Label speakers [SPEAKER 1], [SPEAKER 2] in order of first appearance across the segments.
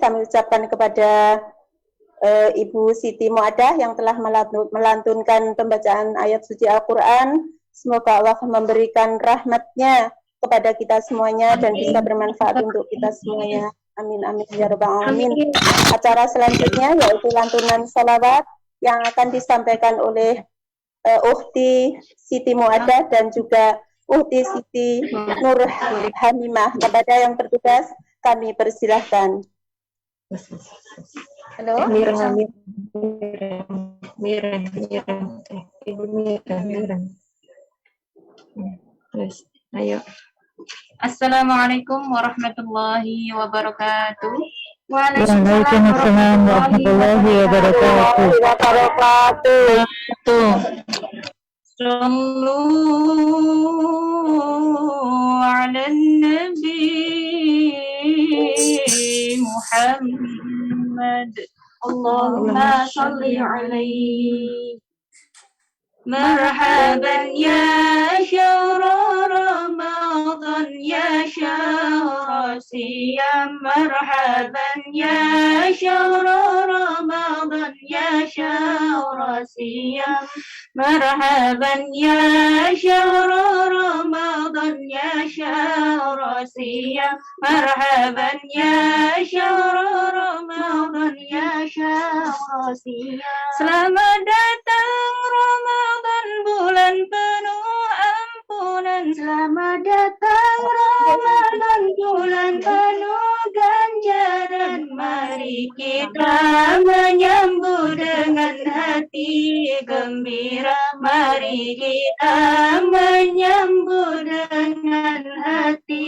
[SPEAKER 1] kami ucapkan kepada Ibu Siti Muadah yang telah melantunkan pembacaan ayat suci Al-Quran. Semoga Allah memberikan rahmat-Nya kepada kita semuanya dan bisa bermanfaat untuk kita semuanya. Amin amin ya rabbal alamin. Acara selanjutnya yaitu lantunan salawat yang akan disampaikan oleh Ukhti Siti Muadah dan juga Ukhti Siti Nur Hamimah. Kepada yang bertugas kami persilahkan. Halo.
[SPEAKER 2] Mira. Terus, ayo.
[SPEAKER 3] Assalamualaikum warahmatullahi wabarakatuh.
[SPEAKER 2] Waalaikumsalam warahmatullahi wabarakatuh.
[SPEAKER 3] Sallu ala nabi Muhammad. Allahumma salli alaihi. Marhaban ya syahr Ramadan ya syahr siyam. Marhaban ya syahr Ramadan ya syahr siyam. Marhaban ya syahr Ramadan ya syahr siyam. Marhaban ya syahr Ramadan ya syahr siyam. Selamat datang Ramadan, bulan penuh ampunan. Selamat datang Ramadan, bulan penuh ganjaran. Mari kita menyambut dengan hati gembira. Mari kita menyambut dengan hati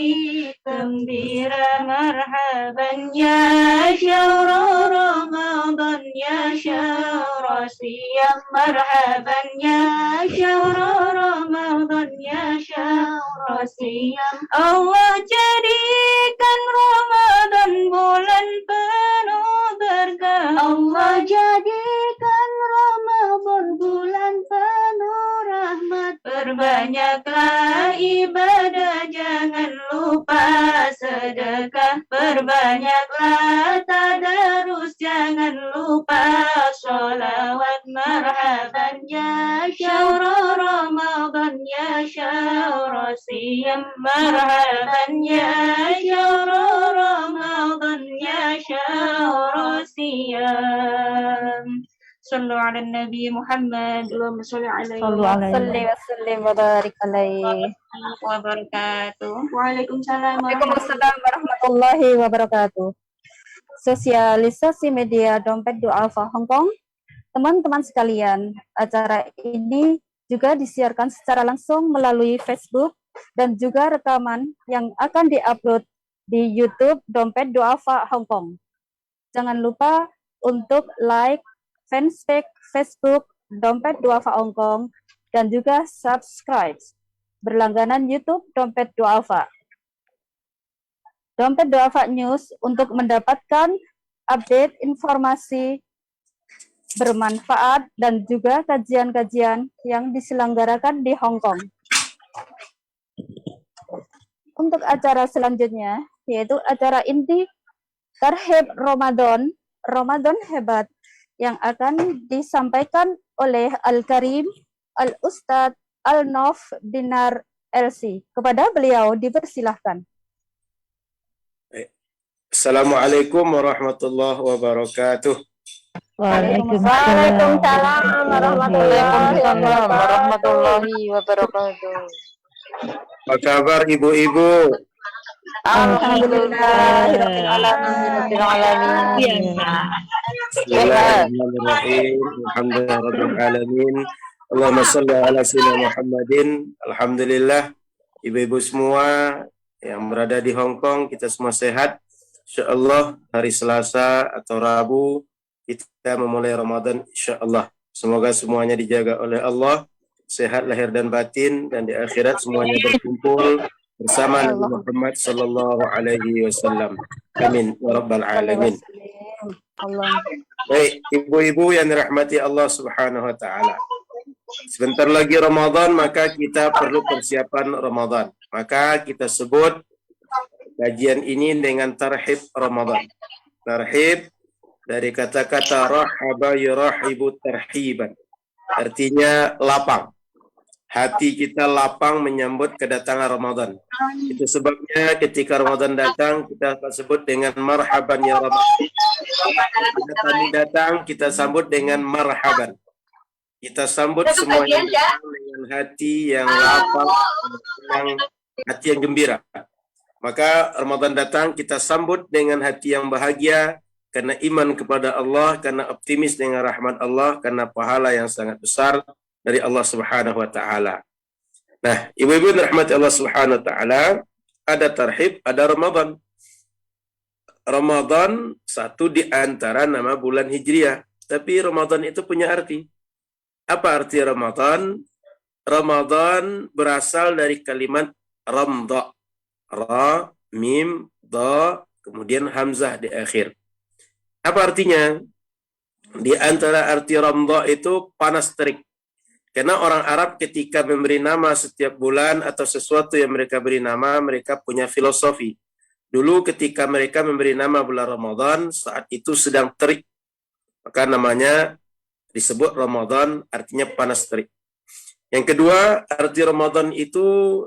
[SPEAKER 3] gembira. Marhaban ya syahr Ramadan ya syahr siyam. Marhaban ya syahr Ramadan ya syahr siyam. Allah jadikan Ramadan bulan penuh berkah. Allah jadikan Ramadan bulan penuh rahmat. Perbanyaklah ibadah, jangan lupa sedekah. Perbanyaklah tadarus, jangan lupa sholawat. Marhaban ya syahr Ramadan ya syahr siyam. Marhaban ya syahr Ramadan ya syahr siyam. Sallu ala Nabi Muhammad. Allahumma salli alaihi wa sallim wa barik alaihi wa barakatuh. Waalaikumsalam
[SPEAKER 2] warahmatullahi wabarakatuh. Sosialisasi media Dompet Duafa Hong Kong. Teman-teman sekalian, acara ini juga disiarkan secara langsung melalui Facebook dan juga rekaman yang akan diupload di YouTube Dompet Duafa Hong Kong. Jangan lupa untuk like fanspage Facebook Dompet Duafa Hong Kong dan juga subscribe berlangganan YouTube Dompet Duafa. Dompet Duafa News untuk mendapatkan update informasi bermanfaat dan juga kajian-kajian yang diselenggarakan di Hong Kong. Untuk acara selanjutnya, yaitu acara inti Tarhib Ramadan, Ramadan Hebat, yang akan disampaikan oleh Al-Karim Al-Ustadz Al-Nof Dinar LC. Kepada beliau dipersilahkan.
[SPEAKER 4] Assalamualaikum warahmatullahi wabarakatuh.
[SPEAKER 2] Waalaikumsalam warahmatullahi wabarakatuh.
[SPEAKER 4] Apa kabar ibu-ibu?
[SPEAKER 2] Alhamdulillahirrahmanirrahim.
[SPEAKER 4] Bismillahirrahmanirrahim. Alhamdulillahirrahmanirrahim. Allahumma salli ala sayyidina Muhammadin. Alhamdulillah, ibu-ibu semua yang berada di Hong Kong, kita semua sehat. InsyaAllah hari Selasa atau Rabu kita memulai Ramadan insyaAllah. Semoga semuanya dijaga oleh Allah, sehat lahir dan batin, dan di akhirat semuanya berkumpul bersama Nabi Muhammad sallallahu alaihi wasallam. Amin ya rabbal alamin. Baik, ibu-ibu yang dirahmati Allah Subhanahu wa taala. Sebentar lagi Ramadan, maka kita perlu persiapan Ramadan. Maka kita sebut kajian ini dengan Tarhib Ramadan. Tarhib dari kata-kata rahaba yurahibu tarhiban. Artinya lapang. Hati kita lapang menyambut kedatangan Ramadan. Itu sebabnya ketika Ramadan datang, kita akan sebut dengan marhaban ya Ramadan. Ketika tamu datang, kita sambut dengan marhaban. Kita sambut semua yang datang dengan hati yang lapang, hati yang gembira. Maka Ramadan datang, kita sambut dengan hati yang bahagia, karena iman kepada Allah, karena optimis dengan rahmat Allah, karena pahala yang sangat besar dari Allah Subhanahu wa taala. Nah, ibu-ibu rahmat Allah Subhanahu wa taala, ada tarhib, ada Ramadan. Ramadan satu di antara nama bulan Hijriah, tapi Ramadan itu punya arti. Apa arti Ramadan? Ramadan berasal dari kalimat ramda. Ra, mim, da, kemudian hamzah di akhir. Apa artinya? Di antara arti ramda itu panas terik. Karena orang Arab ketika memberi nama setiap bulan atau sesuatu yang mereka beri nama, mereka punya filosofi. Dulu ketika mereka memberi nama bulan Ramadan, saat itu sedang terik. Maka namanya disebut Ramadan, artinya panas terik. Yang kedua, arti Ramadan itu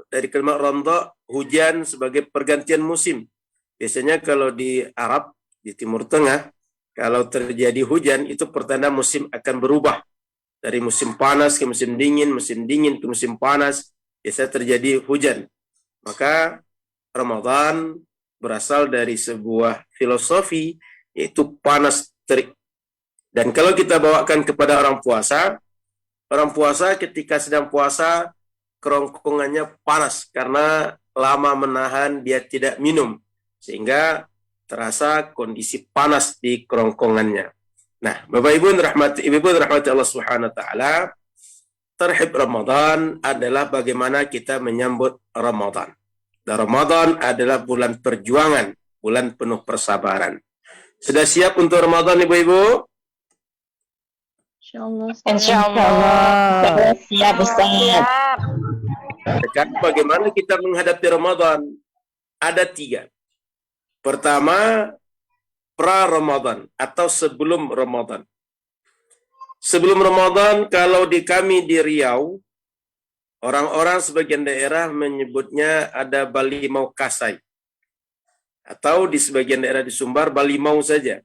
[SPEAKER 4] dari kalimat ramda, hujan sebagai pergantian musim. Biasanya kalau di Arab, di Timur Tengah, kalau terjadi hujan, itu pertanda musim akan berubah. Dari musim panas ke musim dingin ke musim panas, biasa terjadi hujan. Maka Ramadan berasal dari sebuah filosofi, yaitu panas terik. Dan kalau kita bawakan kepada orang puasa ketika sedang puasa, kerongkongannya panas karena lama menahan dia tidak minum, sehingga terasa kondisi panas di kerongkongannya. Nah, Bapak Ibu rahmati Allah Subhanahu wa taala, tarhib Ramadan adalah bagaimana kita menyambut Ramadan. Dan Ramadan adalah bulan perjuangan, bulan penuh persabaran. Sudah siap untuk Ramadan, Ibu-ibu?
[SPEAKER 3] Insyaallah. Siap, Ustaz.
[SPEAKER 4] Sekarang bagaimana kita menghadapi Ramadan? Ada 3. Pertama, pra-Ramadan atau sebelum Ramadan. Sebelum Ramadan, kalau di kami di Riau, orang-orang sebagian daerah menyebutnya ada Balimau Kasai. Atau di sebagian daerah di Sumbar, Balimau saja.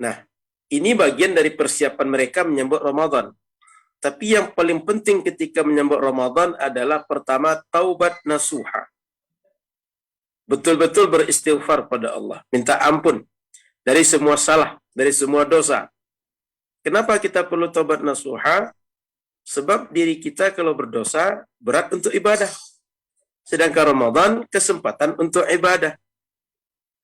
[SPEAKER 4] Nah, ini bagian dari persiapan mereka menyambut Ramadan. Tapi yang paling penting ketika menyambut Ramadan adalah pertama, taubat nasuha. Betul-betul beristighfar pada Allah. Minta ampun dari semua salah, dari semua dosa. Kenapa kita perlu taubat nasuha? Sebab diri kita kalau berdosa berat untuk ibadah. Sedangkan Ramadan kesempatan untuk ibadah.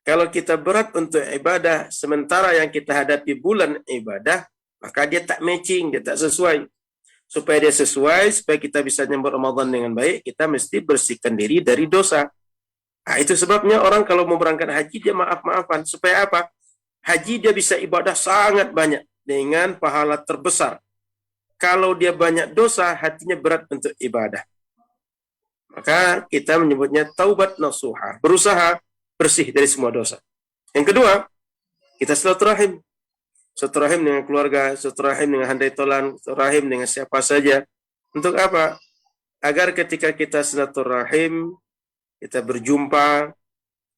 [SPEAKER 4] Kalau kita berat untuk ibadah, sementara yang kita hadapi bulan ibadah, maka dia tak matching, dia tak sesuai. Supaya dia sesuai, supaya kita bisa nyambut Ramadan dengan baik, kita mesti bersihkan diri dari dosa. Nah, itu sebabnya orang kalau mau berangkat haji, dia maaf-maafan. Supaya apa? Haji dia bisa ibadah sangat banyak dengan pahala terbesar. Kalau dia banyak dosa, hatinya berat untuk ibadah. Maka kita menyebutnya taubat nasuha. Berusaha bersih dari semua dosa. Yang kedua, kita silaturahim. Silaturahim dengan keluarga, silaturahim dengan handai tolan, silaturahim dengan siapa saja. Untuk apa? Agar ketika kita silaturahim, kita berjumpa,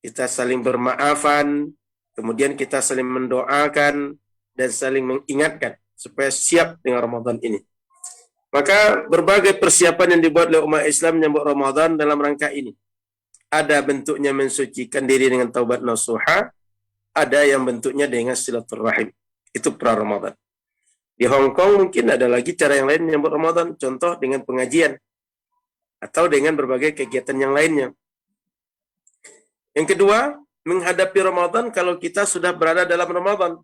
[SPEAKER 4] kita saling bermaafan, kemudian kita saling mendoakan dan saling mengingatkan supaya siap dengan Ramadan ini. Maka berbagai persiapan yang dibuat oleh umat Islam menyambut Ramadan dalam rangka ini. Ada bentuknya mensucikan diri dengan taubat nasuha, ada yang bentuknya dengan silaturahim. Itu pra-Ramadan. Di Hong Kong mungkin ada lagi cara yang lain menyambut Ramadan, contoh dengan pengajian atau dengan berbagai kegiatan yang lainnya. Yang kedua, menghadapi Ramadan kalau kita sudah berada dalam Ramadan.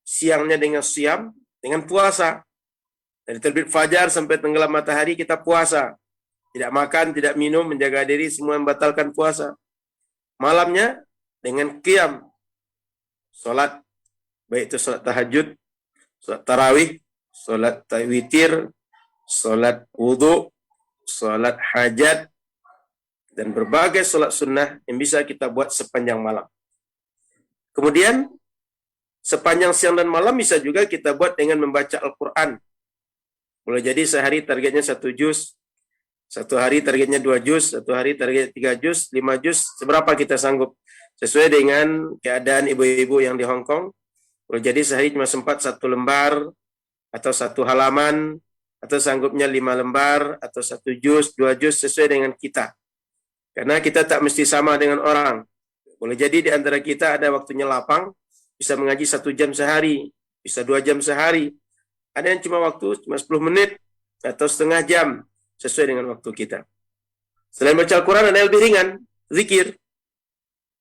[SPEAKER 4] Siangnya dengan siam, dengan puasa. Dari terbit fajar sampai tenggelam matahari kita puasa. Tidak makan, tidak minum, menjaga diri, semua membatalkan puasa. Malamnya dengan qiyam. Salat, baik itu salat tahajud, salat tarawih, salat witir, salat wudu, salat hajat, dan berbagai salat sunnah yang bisa kita buat sepanjang malam. Kemudian sepanjang siang dan malam bisa juga kita buat dengan membaca Al-Quran. Boleh jadi sehari targetnya 1 juz, satu hari targetnya 2 juz, satu hari targetnya 3 juz, 5 juz, seberapa kita sanggup. Sesuai dengan keadaan ibu-ibu yang di Hong Kong. Boleh jadi sehari cuma sempat 1 lembar, atau 1 halaman, atau sanggupnya 5 lembar, atau 1 juz, 2 juz, sesuai dengan kita. Karena kita tak mesti sama dengan orang. Boleh jadi di antara kita ada waktunya lapang, bisa mengaji 1 jam sehari, bisa 2 jam sehari. Ada yang cuma waktu cuma 10 menit, atau setengah jam, sesuai dengan waktu kita. Selain baca Al-Quran, ada yang lebih ringan, zikir.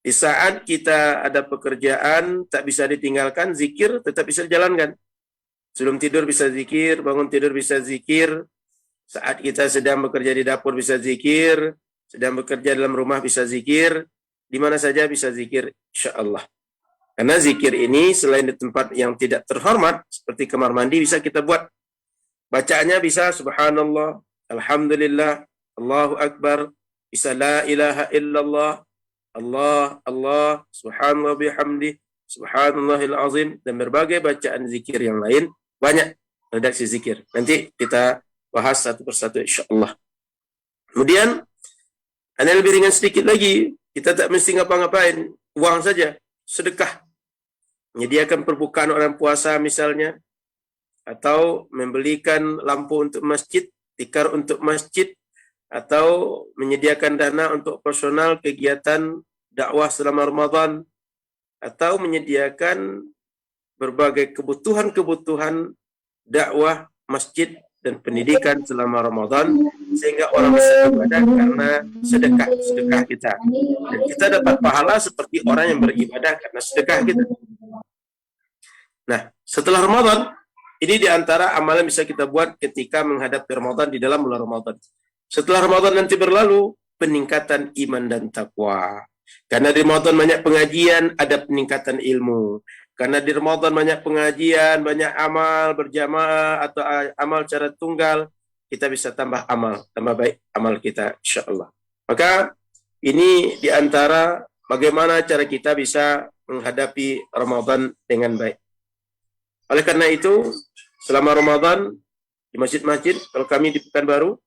[SPEAKER 4] Di saat kita ada pekerjaan, tak bisa ditinggalkan, zikir tetap bisa dijalankan. Sebelum tidur bisa zikir, bangun tidur bisa zikir, saat kita sedang bekerja di dapur bisa zikir, sedang bekerja dalam rumah bisa zikir, di mana saja bisa zikir, insyaAllah. Karena zikir ini selain di tempat yang tidak terhormat, seperti kamar mandi bisa kita buat. Bacaannya bisa subhanallah, alhamdulillah, Allahu Akbar, bisa la ilaha illallah, Allah, Allah, subhanallah bihamdi, subhanallahil azim, dan berbagai bacaan zikir yang lain. Banyak redaksi zikir. Nanti kita bahas satu persatu insyaAllah. Kemudian, ada yang lebih ringan sedikit lagi. Kita tak mesti ngapa-ngapain. Uang saja. Sedekah. Menyediakan perbukaan orang puasa misalnya. Atau membelikan lampu untuk masjid. Tikar untuk masjid. Atau menyediakan dana untuk personal kegiatan dakwah selama Ramadan. Atau menyediakan berbagai kebutuhan-kebutuhan dakwah, masjid, dan pendidikan selama Ramadan, sehingga orang bisa beribadah karena sedekah kita. Dan kita dapat pahala seperti orang yang beribadah karena sedekah kita. Nah, setelah Ramadan, ini diantara amalan bisa kita buat ketika menghadapi Ramadan di dalam bulan Ramadan. Setelah Ramadan nanti berlalu, peningkatan iman dan takwa. Karena di Ramadan banyak pengajian, ada peningkatan ilmu. Karena di Ramadan banyak pengajian, banyak amal berjamaah atau amal secara tunggal, kita bisa tambah amal, tambah baik amal kita insyaAllah. Maka ini diantara bagaimana cara kita bisa menghadapi Ramadan dengan baik. Oleh karena itu, selama Ramadan di masjid-masjid, kalau kami di Pekanbaru,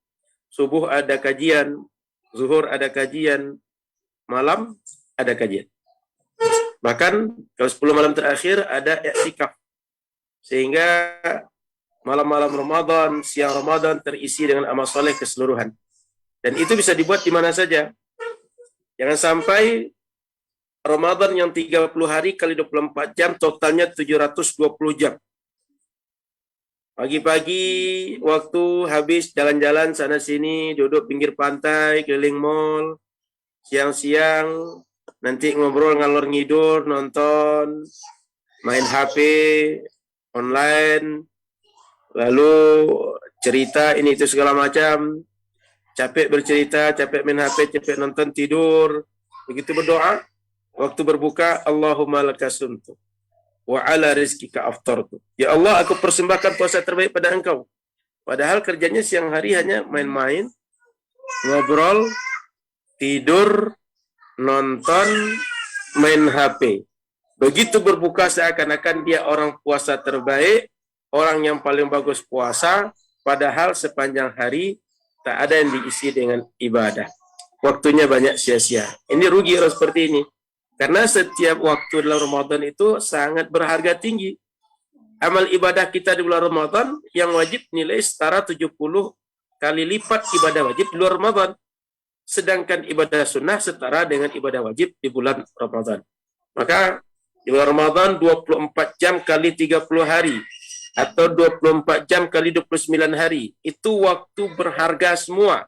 [SPEAKER 4] subuh ada kajian, zuhur ada kajian, malam ada kajian. Bahkan kalau 10 malam terakhir ada i'tikaf. Sehingga malam-malam Ramadan, siang Ramadan terisi dengan amal soleh keseluruhan. Dan itu bisa dibuat di mana saja. Jangan sampai Ramadan yang 30 hari kali 24 jam totalnya 720 jam. Pagi-pagi waktu habis jalan-jalan sana sini, duduk pinggir pantai, keliling mall, siang-siang nanti ngobrol ngalor ngidur, nonton, main HP, online, lalu cerita ini itu segala macam, capek bercerita, capek main HP, capek nonton, tidur. Begitu berdoa, waktu berbuka, Allahumma lakasumtu, wa ala rizkika aftartu. Ya Allah, aku persembahkan puasa terbaik pada engkau. Padahal kerjanya siang hari hanya main-main, ngobrol, tidur, nonton, main HP. Begitu berbuka seakan-akan dia orang puasa terbaik, orang yang paling bagus puasa, padahal sepanjang hari tak ada yang diisi dengan ibadah. Waktunya banyak sia-sia. Ini rugi orang seperti ini. Karena setiap waktu dalam Ramadan itu sangat berharga tinggi. Amal ibadah kita di bulan Ramadan yang wajib nilai setara 70 kali lipat ibadah wajib di luar Ramadan. Sedangkan ibadah sunnah setara dengan ibadah wajib di bulan Ramadan. Maka di bulan Ramadan 24 jam kali 30 hari atau 24 jam kali 29 hari itu waktu berharga semua,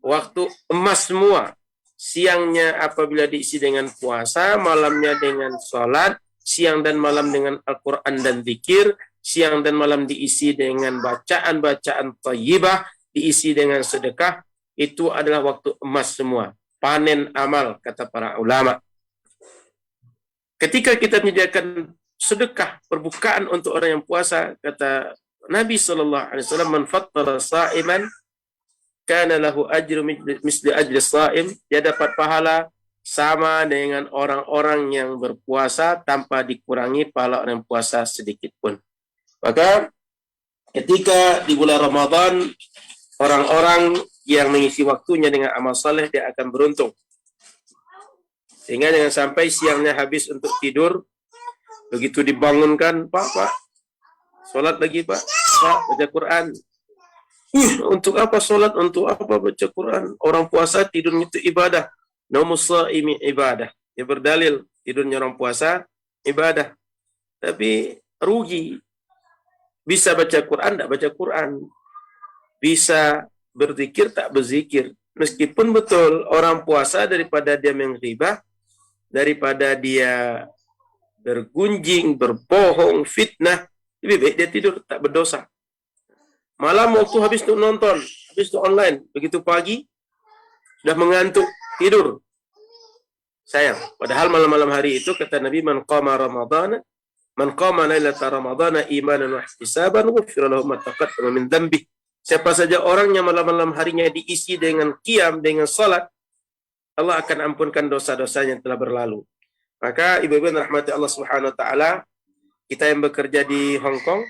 [SPEAKER 4] waktu emas semua. Siangnya apabila diisi dengan puasa, malamnya dengan sholat, siang dan malam dengan Al-Quran dan zikir, siang dan malam diisi dengan bacaan-bacaan thayyibah, diisi dengan sedekah. Itu adalah waktu emas semua. Panen amal, kata para ulama. Ketika kita menyediakan sedekah, perbukaan untuk orang yang puasa, kata Nabi SAW, man fattara sa'iman, kana lahu ajru misli ajri sa'im. Dia dapat pahala sama dengan orang-orang yang berpuasa tanpa dikurangi pahala orang puasa sedikit pun. Maka ketika di bulan Ramadan, orang-orang yang mengisi waktunya dengan amal saleh dia akan beruntung. Sehingga jangan sampai siangnya habis untuk tidur, begitu dibangunkan, Pak, sholat lagi Pak, baca Quran. Untuk apa sholat? Untuk apa baca Quran? Orang puasa tidurnya itu ibadah. Naumus shaimi ibadah. Dia berdalil tidurnya orang puasa ibadah. Tapi rugi. Bisa baca Quran, tak baca Quran. Bisa berzikir, tak berzikir. Meskipun betul orang puasa daripada dia menghibah, daripada dia bergunjing, berbohong, fitnah, lebih baik dia tidur, tak berdosa. Malam waktu habis itu nonton, habis itu online, begitu pagi sudah mengantuk, tidur. Sayang, padahal malam-malam hari itu kata Nabi, man qama lailata ramadhana imanan wa ihtisaban ghufira lahu ma taqaddama min dhanbi. Siapa saja orang yang malam-malam harinya diisi dengan qiyam, dengan salat, Allah akan ampunkan dosa-dosanya yang telah berlalu. Maka ibu-ibu yang rahmati Allah Subhanahu wa taala, kita yang bekerja di Hong Kong,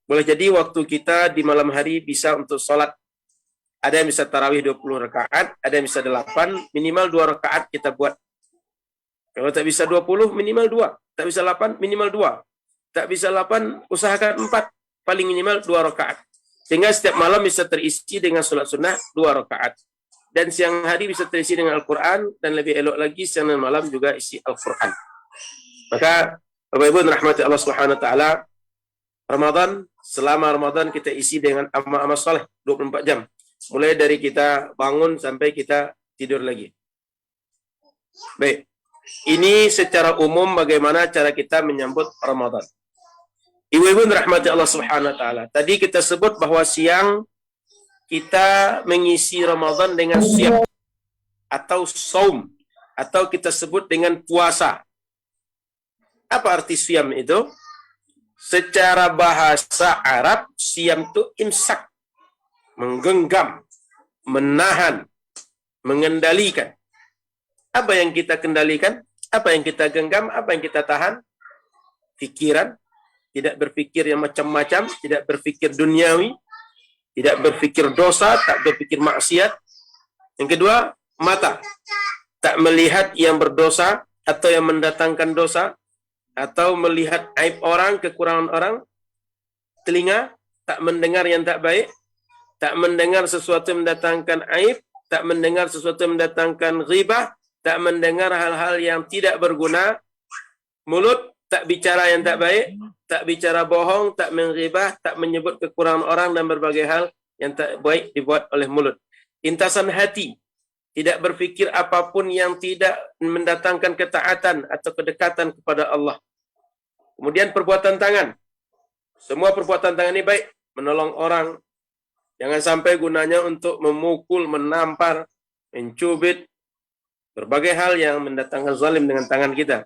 [SPEAKER 4] boleh jadi waktu kita di malam hari bisa untuk sholat. Ada yang bisa tarawih 20 rakaat, ada yang bisa 8, minimal 2 rakaat kita buat. Kalau tak bisa 20, minimal 2. Tak bisa 8, minimal 2. Tak bisa 8, usahakan 4. Paling minimal 2 rakaat. Sehingga setiap malam bisa terisi dengan sholat sunnah 2 rakaat. Dan siang hari bisa terisi dengan Al-Quran, dan lebih elok lagi siang dan malam juga isi Al-Quran. Maka, Bapak Ibu rahmati Allah Subhanahu wa taala, Ramadan, selama Ramadan kita isi dengan amal-amal saleh 24 jam. Mulai dari kita bangun sampai kita tidur lagi. Baik. Ini secara umum bagaimana cara kita menyambut Ramadan. Ibu-ibu rahmati Allah Subhanahu wa taala. Tadi kita sebut bahwa siang kita mengisi Ramadan dengan siam atau saum, atau kita sebut dengan puasa. Apa arti siam itu? Secara bahasa Arab, siam itu imsak, menggenggam, menahan, mengendalikan. Apa yang kita kendalikan? Apa yang kita genggam? Apa yang kita tahan? Pikiran, tidak berpikir yang macam-macam, tidak berpikir duniawi, tidak berpikir dosa, tak berpikir maksiat. Yang kedua, mata, tak melihat yang berdosa atau yang mendatangkan dosa, atau melihat aib orang, kekurangan orang. Telinga, tak mendengar yang tak baik, tak mendengar sesuatu yang mendatangkan aib, tak mendengar sesuatu yang mendatangkan ghibah, tak mendengar hal-hal yang tidak berguna. Mulut, tak bicara yang tak baik, tak bicara bohong, tak menghibah, tak menyebut kekurangan orang dan berbagai hal yang tak baik dibuat oleh mulut. Intasan hati, tidak berfikir apapun yang tidak mendatangkan ketaatan atau kedekatan kepada Allah. Kemudian perbuatan tangan. Semua perbuatan tangan ini baik, menolong orang. Jangan sampai gunanya untuk memukul, menampar, mencubit, berbagai hal yang mendatangkan zalim dengan tangan kita.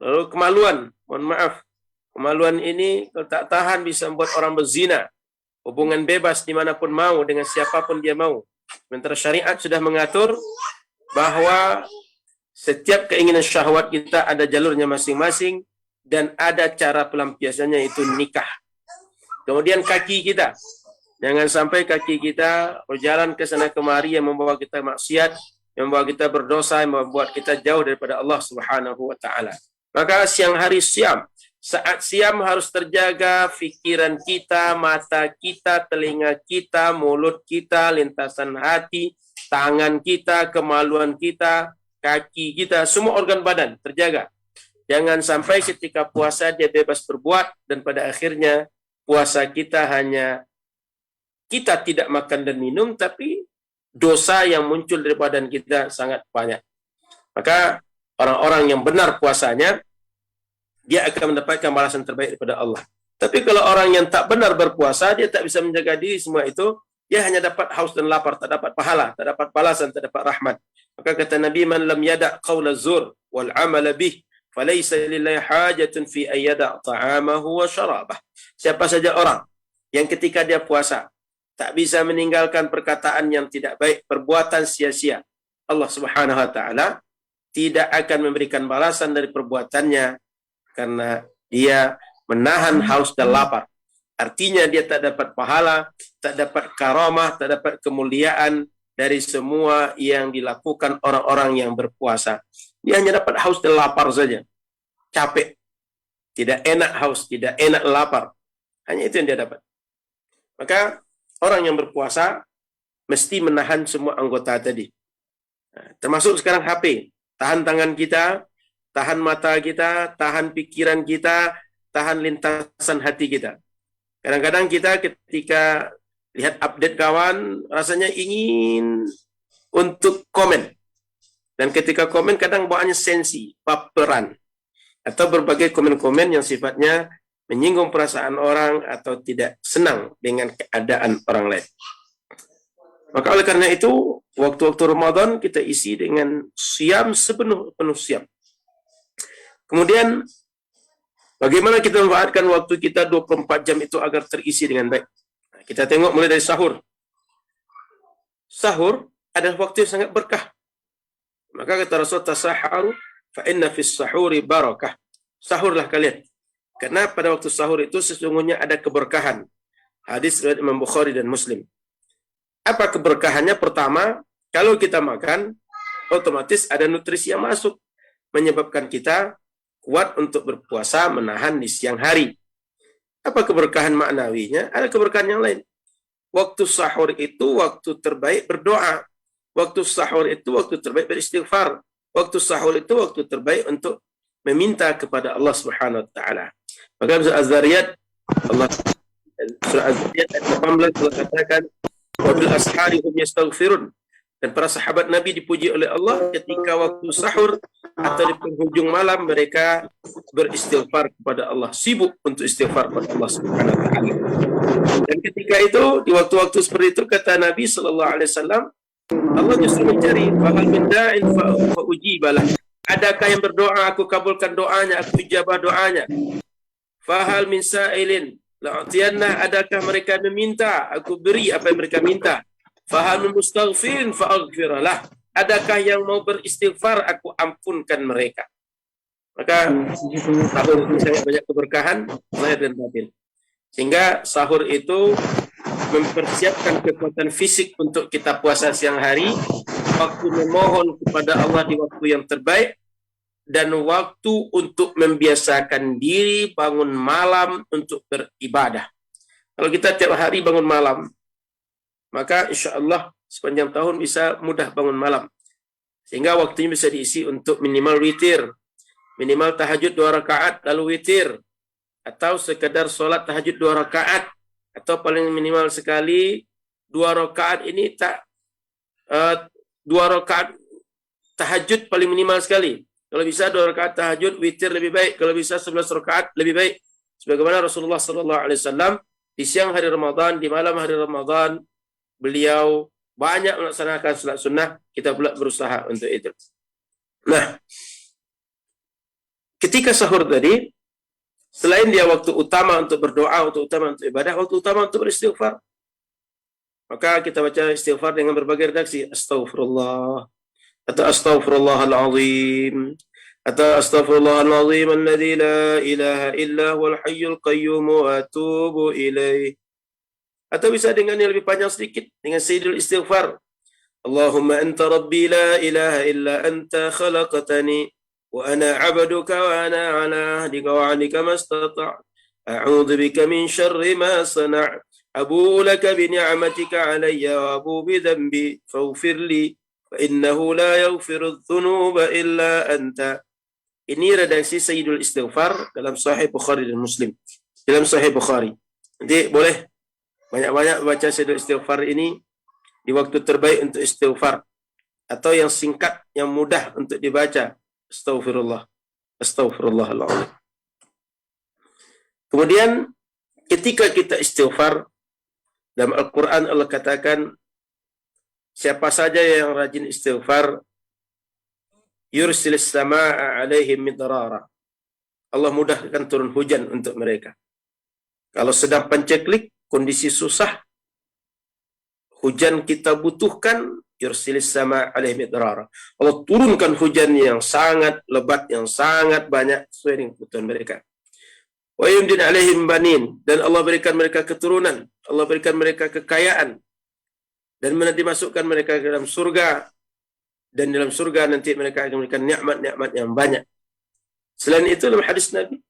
[SPEAKER 4] Lalu kemaluan, mohon maaf. Kemaluan ini kalau tak tahan bisa membuat orang berzina. Hubungan bebas dimanapun mau, dengan siapapun dia mau. Sementara syariat sudah mengatur bahwa setiap keinginan syahwat kita ada jalurnya masing-masing dan ada cara pelampiasannya, itu nikah. Kemudian kaki kita. Jangan sampai kaki kita berjalan ke sana kemari yang membawa kita maksiat, yang membawa kita berdosa, yang membuat kita jauh daripada Allah Subhanahu wa taala. Maka siang hari siam. Saat siam harus terjaga fikiran kita, mata kita, telinga kita, mulut kita, lintasan hati, tangan kita, kemaluan kita, kaki kita, semua organ badan terjaga. Jangan sampai ketika puasa dia bebas berbuat dan pada akhirnya puasa kita hanya kita tidak makan dan minum, tapi dosa yang muncul dari badan kita sangat banyak. Maka orang-orang yang benar puasanya, dia akan mendapatkan balasan terbaik daripada Allah. Tapi kalau orang yang tak benar berpuasa, dia tak bisa menjaga diri semua itu, dia hanya dapat haus dan lapar, tak dapat pahala, tak dapat balasan, tak dapat rahmat. Maka kata Nabi, man lam yada' qawla zur wal amala bih, falaysa lillahi hajatun fi ayyada' ta'amahu wa syarabah. Siapa saja orang yang ketika dia puasa, tak bisa meninggalkan perkataan yang tidak baik, perbuatan sia-sia, Allah Subhanahu wa taala tidak akan memberikan balasan dari perbuatannya karena dia menahan haus dan lapar. Artinya dia tak dapat pahala, tak dapat karamah, tak dapat kemuliaan dari semua yang dilakukan orang-orang yang berpuasa. Dia hanya dapat haus dan lapar saja. Capek. Tidak enak haus, tidak enak lapar. Hanya itu yang dia dapat. Maka orang yang berpuasa mesti menahan semua anggota tadi. Termasuk sekarang HP. Tahan tangan kita, tahan mata kita, tahan pikiran kita, tahan lintasan hati kita. Kadang-kadang kita ketika lihat update kawan, rasanya ingin untuk komen. Dan ketika komen kadang bawaannya sensi, baperan. Atau berbagai komen-komen yang sifatnya menyinggung perasaan orang atau tidak senang dengan keadaan orang lain. Maka oleh karena itu, waktu-waktu Ramadan kita isi dengan siam sepenuh siam. Kemudian, bagaimana kita memanfaatkan waktu kita 24 jam itu agar terisi dengan baik? Kita tengok mulai dari sahur. Sahur adalah waktu yang sangat berkah. Maka kata Rasul, tasaharu fa inna fis sahuri barakah. Sahurlah kalian. Karena pada waktu sahur itu sesungguhnya ada keberkahan. Hadis riwayat Imam Bukhari dan Muslim. Apa keberkahannya? Pertama, kalau kita makan, otomatis ada nutrisi yang masuk. Menyebabkan kita kuat untuk berpuasa, menahan di siang hari. Apa keberkahan maknawinya? Ada keberkahan yang lain. Waktu sahur itu waktu terbaik berdoa. Waktu sahur itu waktu terbaik beristighfar. Waktu sahur itu waktu terbaik untuk meminta kepada Allah Subhanahu wa taala. Maka surah Az-Zariyat surah Az-Zariyat ayat 18 Allah katakan wa bil ashari hum yastaghfirun. Dan para sahabat Nabi dipuji oleh Allah ketika waktu sahur atau di penghujung malam mereka beristighfar kepada Allah, sibuk untuk istighfar kepada Allah Subhanahu wa taala. Dan ketika itu di waktu-waktu seperti itu kata Nabi sallallahu alaihi wasallam, Allah justru mencari bahal min da'in fa ujibalah. Adakah yang berdoa aku kabulkan doanya, aku ijabah doanya. Fahal min sa'ilin la'atiyanna, adakah mereka meminta aku beri apa yang mereka minta. Fahal min mustaghfirin fa'aghfiralah, adakah yang mau beristighfar aku ampunkan mereka. Maka sahur itu sangat banyak keberkahan lahir dan batin. Sehingga sahur itu mempersiapkan kekuatan fisik untuk kita puasa siang hari, waktu memohon kepada Allah di waktu yang terbaik, dan waktu untuk membiasakan diri bangun malam untuk beribadah. Kalau kita tiap hari bangun malam, maka insya Allah sepanjang tahun bisa mudah bangun malam. Sehingga waktunya bisa diisi untuk minimal witir, minimal tahajud 2 rakaat lalu witir, atau sekedar sholat tahajud 2 rakaat, atau paling minimal sekali 2 rakaat ini 2 rakaat tahajud paling minimal sekali. Kalau bisa 2 rakaat tahajud, witir lebih baik. Kalau bisa 11 rakaat lebih baik. Sebagaimana Rasulullah SAW di siang hari Ramadan, di malam hari Ramadan, beliau banyak melaksanakan salat sunnah. Kita pula berusaha untuk itu. Nah, ketika sahur tadi, selain dia waktu utama untuk berdoa, waktu utama untuk ibadah, waktu utama untuk beristighfar. Maka kita baca istighfar dengan berbagai redaksi. Astaghfirullah, atau astaghfirullahalazim, atau astaghfirullahalazim alladzi la ilaha illa huwal hayyul qayyum wa atubu ilaih. Atau bisa dengan yang lebih panjang sedikit, dengan sayyidul istighfar. Allahumma anta rabbi la ilaha illa anta khalaqtani wa ana 'abduka wa ana 'ala ahdika wa 'ahdika mastata'. A'udzu bika min syarri ma sana'. Abu'u laka bi ni'matika 'alayya wa abu'u bi dhanbi faghfir li fa innahu la yaghfiru dzunuba illa anta. Ini redaksi Sayyidul Istighfar dalam Sahih Bukhari dan Muslim. Dalam Sahih Bukhari. Nanti boleh banyak-banyak baca Sayyidul Istighfar ini di waktu terbaik untuk istighfar, atau yang singkat, yang mudah untuk dibaca. Astaghfirullah, astaghfirullahaladzim. Kemudian ketika kita istighfar, dalam Al-Quran Allah katakan, siapa saja yang rajin istighfar, yursilis sama'a alaihim midrara. Allah mudahkan turun hujan untuk mereka. Kalau sedang panceklik, kondisi susah, hujan kita butuhkan, yursilis sama alaihim midrara. Allah turunkan hujan yang sangat lebat, yang sangat banyak sesuai dengan kebutuhan mereka. Wa yumdin alaihim banin, dan Allah berikan mereka keturunan, Allah berikan mereka kekayaan, dan dimasukkan mereka ke dalam surga, dan dalam surga nanti mereka akan memberikan nikmat-nikmat yang banyak. Selain itu dalam hadis Nabi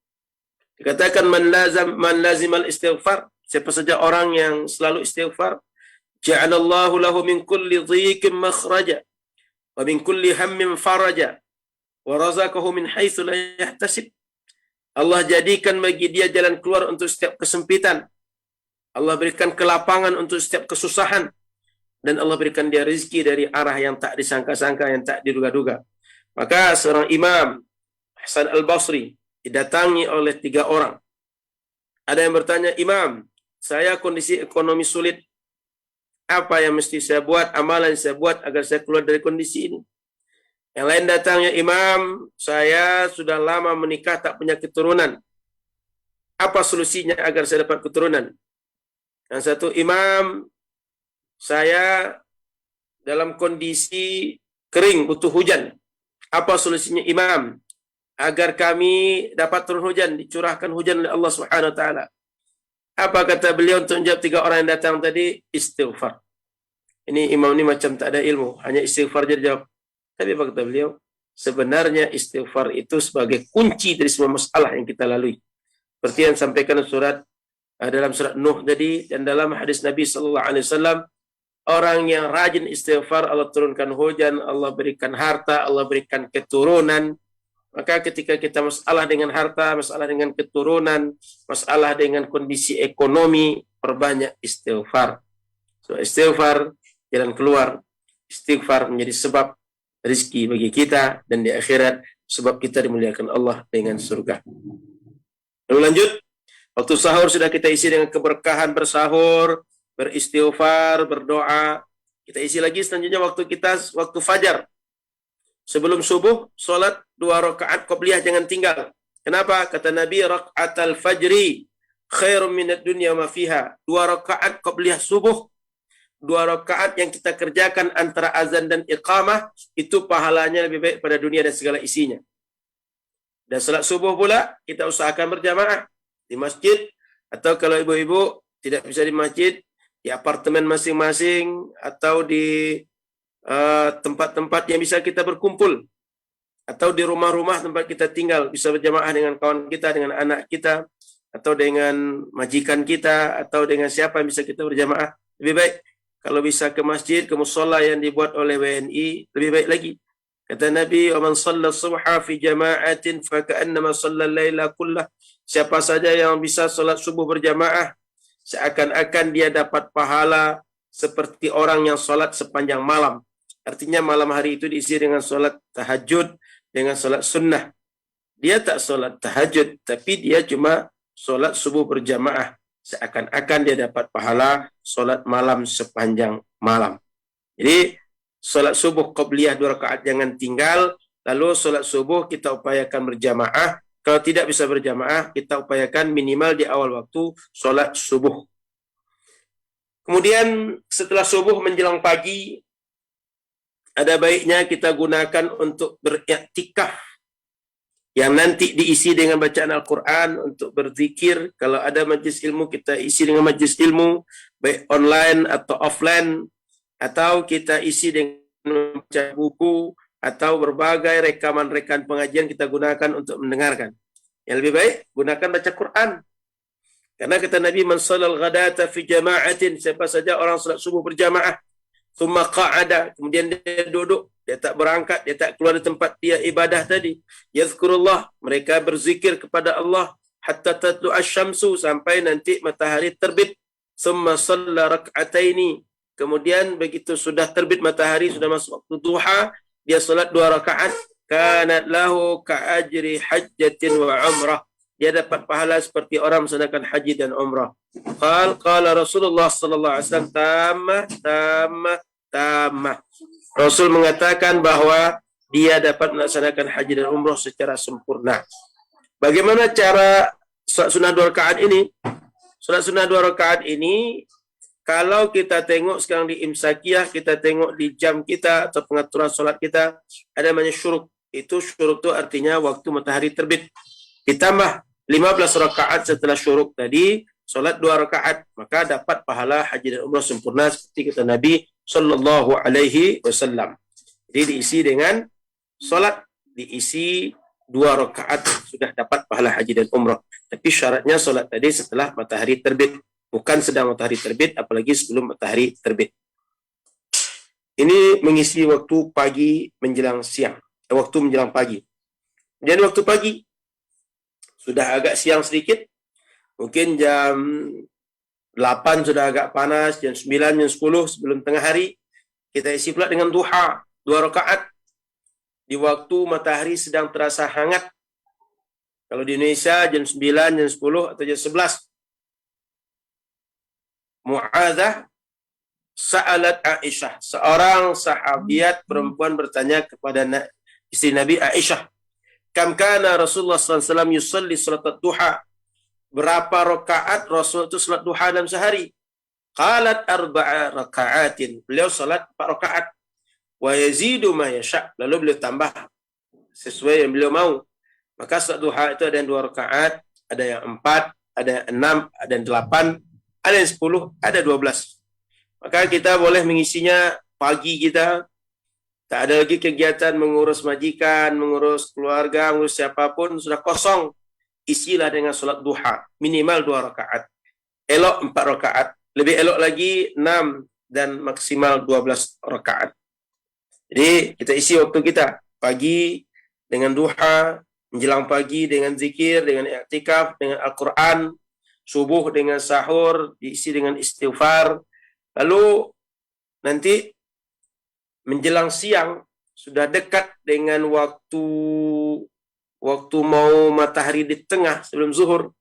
[SPEAKER 4] dikatakan man lazimal istighfar, siapa saja orang yang selalu istighfar, ja'alallahu lahu min kulli dhiqin makhraja wa min kulli hammin faraja wa razaqahu min haitsu la yahtasib. Allah jadikan bagi dia jalan keluar untuk setiap kesempitan. Allah berikan kelapangan untuk setiap kesusahan. Dan Allah berikan dia rezeki dari arah yang tak disangka-sangka, yang tak diduga-duga. Maka seorang imam, Hasan al-Basri, didatangi oleh 3 orang. Ada yang bertanya, Imam, saya kondisi ekonomi sulit. Apa yang mesti saya buat, amalan yang saya buat agar saya keluar dari kondisi ini? Yang lain datangnya, Imam, saya sudah lama menikah tak punya keturunan. Apa solusinya agar saya dapat keturunan? Yang satu, Imam, saya dalam kondisi kering, butuh hujan. Apa solusinya, Imam? Agar kami dapat turun hujan, dicurahkan hujan oleh Allah Subhanahu wa taala. Apa kata beliau untuk menjawab 3 orang yang datang tadi? Istighfar. Ini imam ini macam tak ada ilmu, hanya istighfar dia jawab. Tapi apa kata beliau? Sebenarnya istighfar itu sebagai kunci dari semua masalah yang kita lalui. Seperti yang disampaikan dalam surat Nuh tadi, dan dalam hadis Nabi sallallahu alaihi wasallam, orang yang rajin istighfar, Allah turunkan hujan, Allah berikan harta, Allah berikan keturunan. Maka ketika kita masalah dengan harta, masalah dengan keturunan, masalah dengan kondisi ekonomi, perbanyak istighfar. So, istighfar jalan keluar. Istighfar menjadi sebab rezeki bagi kita, dan di akhirat sebab kita dimuliakan Allah dengan surga. Lalu lanjut, waktu sahur sudah kita isi dengan keberkahan bersahur, beristighfar, berdoa. Kita isi lagi selanjutnya waktu fajar. Sebelum subuh, solat 2 rakaat qobliyah jangan tinggal. Kenapa? Kata Nabi, raka'atal fajri khairum minad dunya ma fiha. 2 rakaat qobliyah subuh, 2 rakaat yang kita kerjakan antara azan dan iqamah, itu pahalanya lebih baik pada dunia dan segala isinya. Dan salat subuh pula, kita usahakan berjamaah di masjid, atau kalau ibu-ibu tidak bisa di masjid, di apartemen masing-masing, atau di tempat-tempat yang bisa kita berkumpul, atau di rumah-rumah tempat kita tinggal, bisa berjamaah dengan kawan kita, dengan anak kita, atau dengan majikan kita, atau dengan siapa yang bisa kita berjamaah. Lebih baik kalau bisa ke masjid, ke musholla yang dibuat oleh WNI, lebih baik lagi. Kata Nabi, "Wa man shalla subha fi jama'atin fa ka'annama shalla al-laila kullah." Siapa saja yang bisa salat subuh berjamaah, seakan-akan dia dapat pahala seperti orang yang salat sepanjang malam. Artinya malam hari itu diisi dengan salat tahajud, dengan salat sunnah. Dia tak salat tahajud, tapi dia cuma salat subuh berjamaah. Seakan-akan dia dapat pahala salat malam sepanjang malam. Jadi, salat subuh qabliyah 2 rakaat jangan tinggal, lalu salat subuh kita upayakan berjamaah. Kalau tidak bisa berjamaah, kita upayakan minimal di awal waktu salat subuh. Kemudian setelah subuh menjelang pagi, ada baiknya kita gunakan untuk beriktikaf, yang nanti diisi dengan bacaan Al-Quran, untuk berzikir. Kalau ada majlis ilmu, kita isi dengan majlis ilmu, baik online atau offline, atau kita isi dengan membaca buku, atau berbagai rekaman-rekaman pengajian kita gunakan untuk mendengarkan. Yang lebih baik, gunakan baca Quran. Karena kata Nabi, "Man shalal ghadata fi jama'atin", siapa saja orang salat subuh berjamaah, thumma qa'ada, kemudian dia duduk, dia tak berangkat, dia tak keluar dari tempat dia ibadah tadi, yazkurullah, mereka berzikir kepada Allah, hatta tatlu asy-syamsu, sampai nanti matahari terbit, thumma shalla rak'ataini, kemudian begitu sudah terbit matahari, sudah masuk waktu duha, dia salat 2 rakaat, kanat lahu ka'ajri hajjatin wa umrah, dia dapat pahala seperti orang melaksanakan haji dan umrah. Qala Rasulullah sallallahu alaihi wasallam, tamah. Rasul mengatakan bahwa dia dapat melaksanakan haji dan umrah secara sempurna. Bagaimana cara salat sunnah 2 rakaat ini? Salat sunnah 2 rakaat ini Kalau kita tengok sekarang di Imsakiyah, kita tengok di jam kita atau pengaturan solat kita, ada namanya syuruk. Itu syuruk itu artinya waktu matahari terbit. Ditambah 15 rakaat setelah syuruk tadi, solat 2 rakaat, maka dapat pahala haji dan umrah sempurna seperti kata Nabi sallallahu alaihi wasallam. Jadi diisi dengan solat, diisi 2 rakaat sudah dapat pahala haji dan umrah. Tapi syaratnya solat tadi setelah matahari terbit. Bukan sedang matahari terbit, apalagi sebelum matahari terbit. Ini mengisi waktu pagi menjelang siang, waktu menjelang pagi. Dan waktu pagi sudah agak siang sedikit, mungkin jam 8 sudah agak panas, jam 9, jam 10 sebelum tengah hari, kita isi pula dengan duha, 2 rakaat di waktu matahari sedang terasa hangat. Kalau di Indonesia jam 9, jam 10 atau jam 11. Mu'adzah sa'alat Aisyah. Seorang sahabiat perempuan bertanya kepada istri Nabi Aisyah. Kam kana Rasulullah SAW yusalli salat duha. Berapa rakaat Rasul itu salat duha dalam sehari? Qalat 4 rakaatin. Beliau salat 4 rakaat. Wa yazidu ma yasha'. Lalu beliau tambah sesuai yang beliau mau. Maka salat duha itu ada yang 2 rakaat, ada yang 4, ada yang 6, ada yang 8, ada yang 10, ada 12. Maka kita boleh mengisinya pagi kita. Tak ada lagi kegiatan mengurus majikan, mengurus keluarga, mengurus siapapun. Sudah kosong. Isilah dengan solat duha. Minimal 2 rakaat. Elok 4 rakaat. Lebih elok lagi 6 dan maksimal 12 rakaat. Jadi kita isi waktu kita. Pagi dengan duha. Menjelang pagi dengan zikir, dengan i'tikaf, dengan Al-Quran. Subuh dengan sahur, diisi dengan istighfar. Lalu nanti menjelang siang, sudah dekat dengan waktu mau matahari di tengah sebelum zuhur.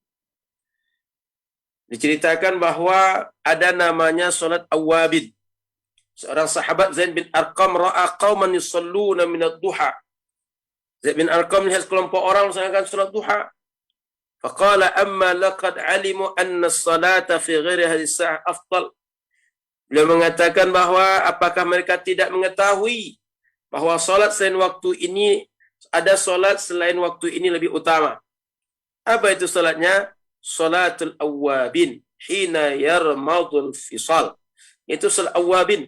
[SPEAKER 4] Diceritakan bahwa ada namanya solat awwabin. Seorang sahabat Zaid bin Arqam ra'a qauman yusalluna minad duha. Zaid bin Arqam melihat kelompok orang melaksanakan solat duha. Faqala amma laqad alimu anna as-salata fi ghairi hadhihi as-sa'ah afdal. Beliau mengatakan bahwa apakah mereka tidak mengetahui bahwa salat selain waktu ini, ada salat selain waktu ini lebih utama. Apa itu salatnya? Salatul awwabin hina yarmadul fisal. Itu salat awwabin.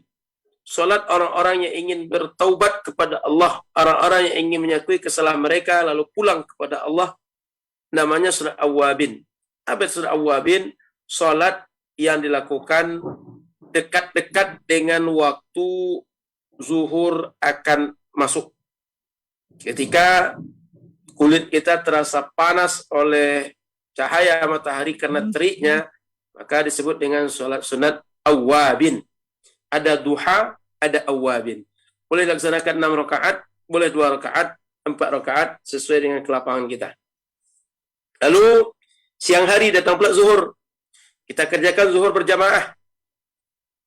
[SPEAKER 4] Salat orang-orang yang ingin bertaubat kepada Allah, orang-orang yang ingin mengakui kesalahan mereka lalu pulang kepada Allah. Namanya salat awwabin. Apa itu salat awwabin? Salat yang dilakukan dekat-dekat dengan waktu zuhur akan masuk. Ketika kulit kita terasa panas oleh cahaya matahari karena teriknya, maka disebut dengan salat sunat awwabin. Ada duha, ada awwabin. Boleh dilaksanakan 6 rakaat, boleh 2 rakaat, 4 rakaat sesuai dengan kelapangan kita. Lalu siang hari datang pula zuhur. Kita kerjakan zuhur berjamaah.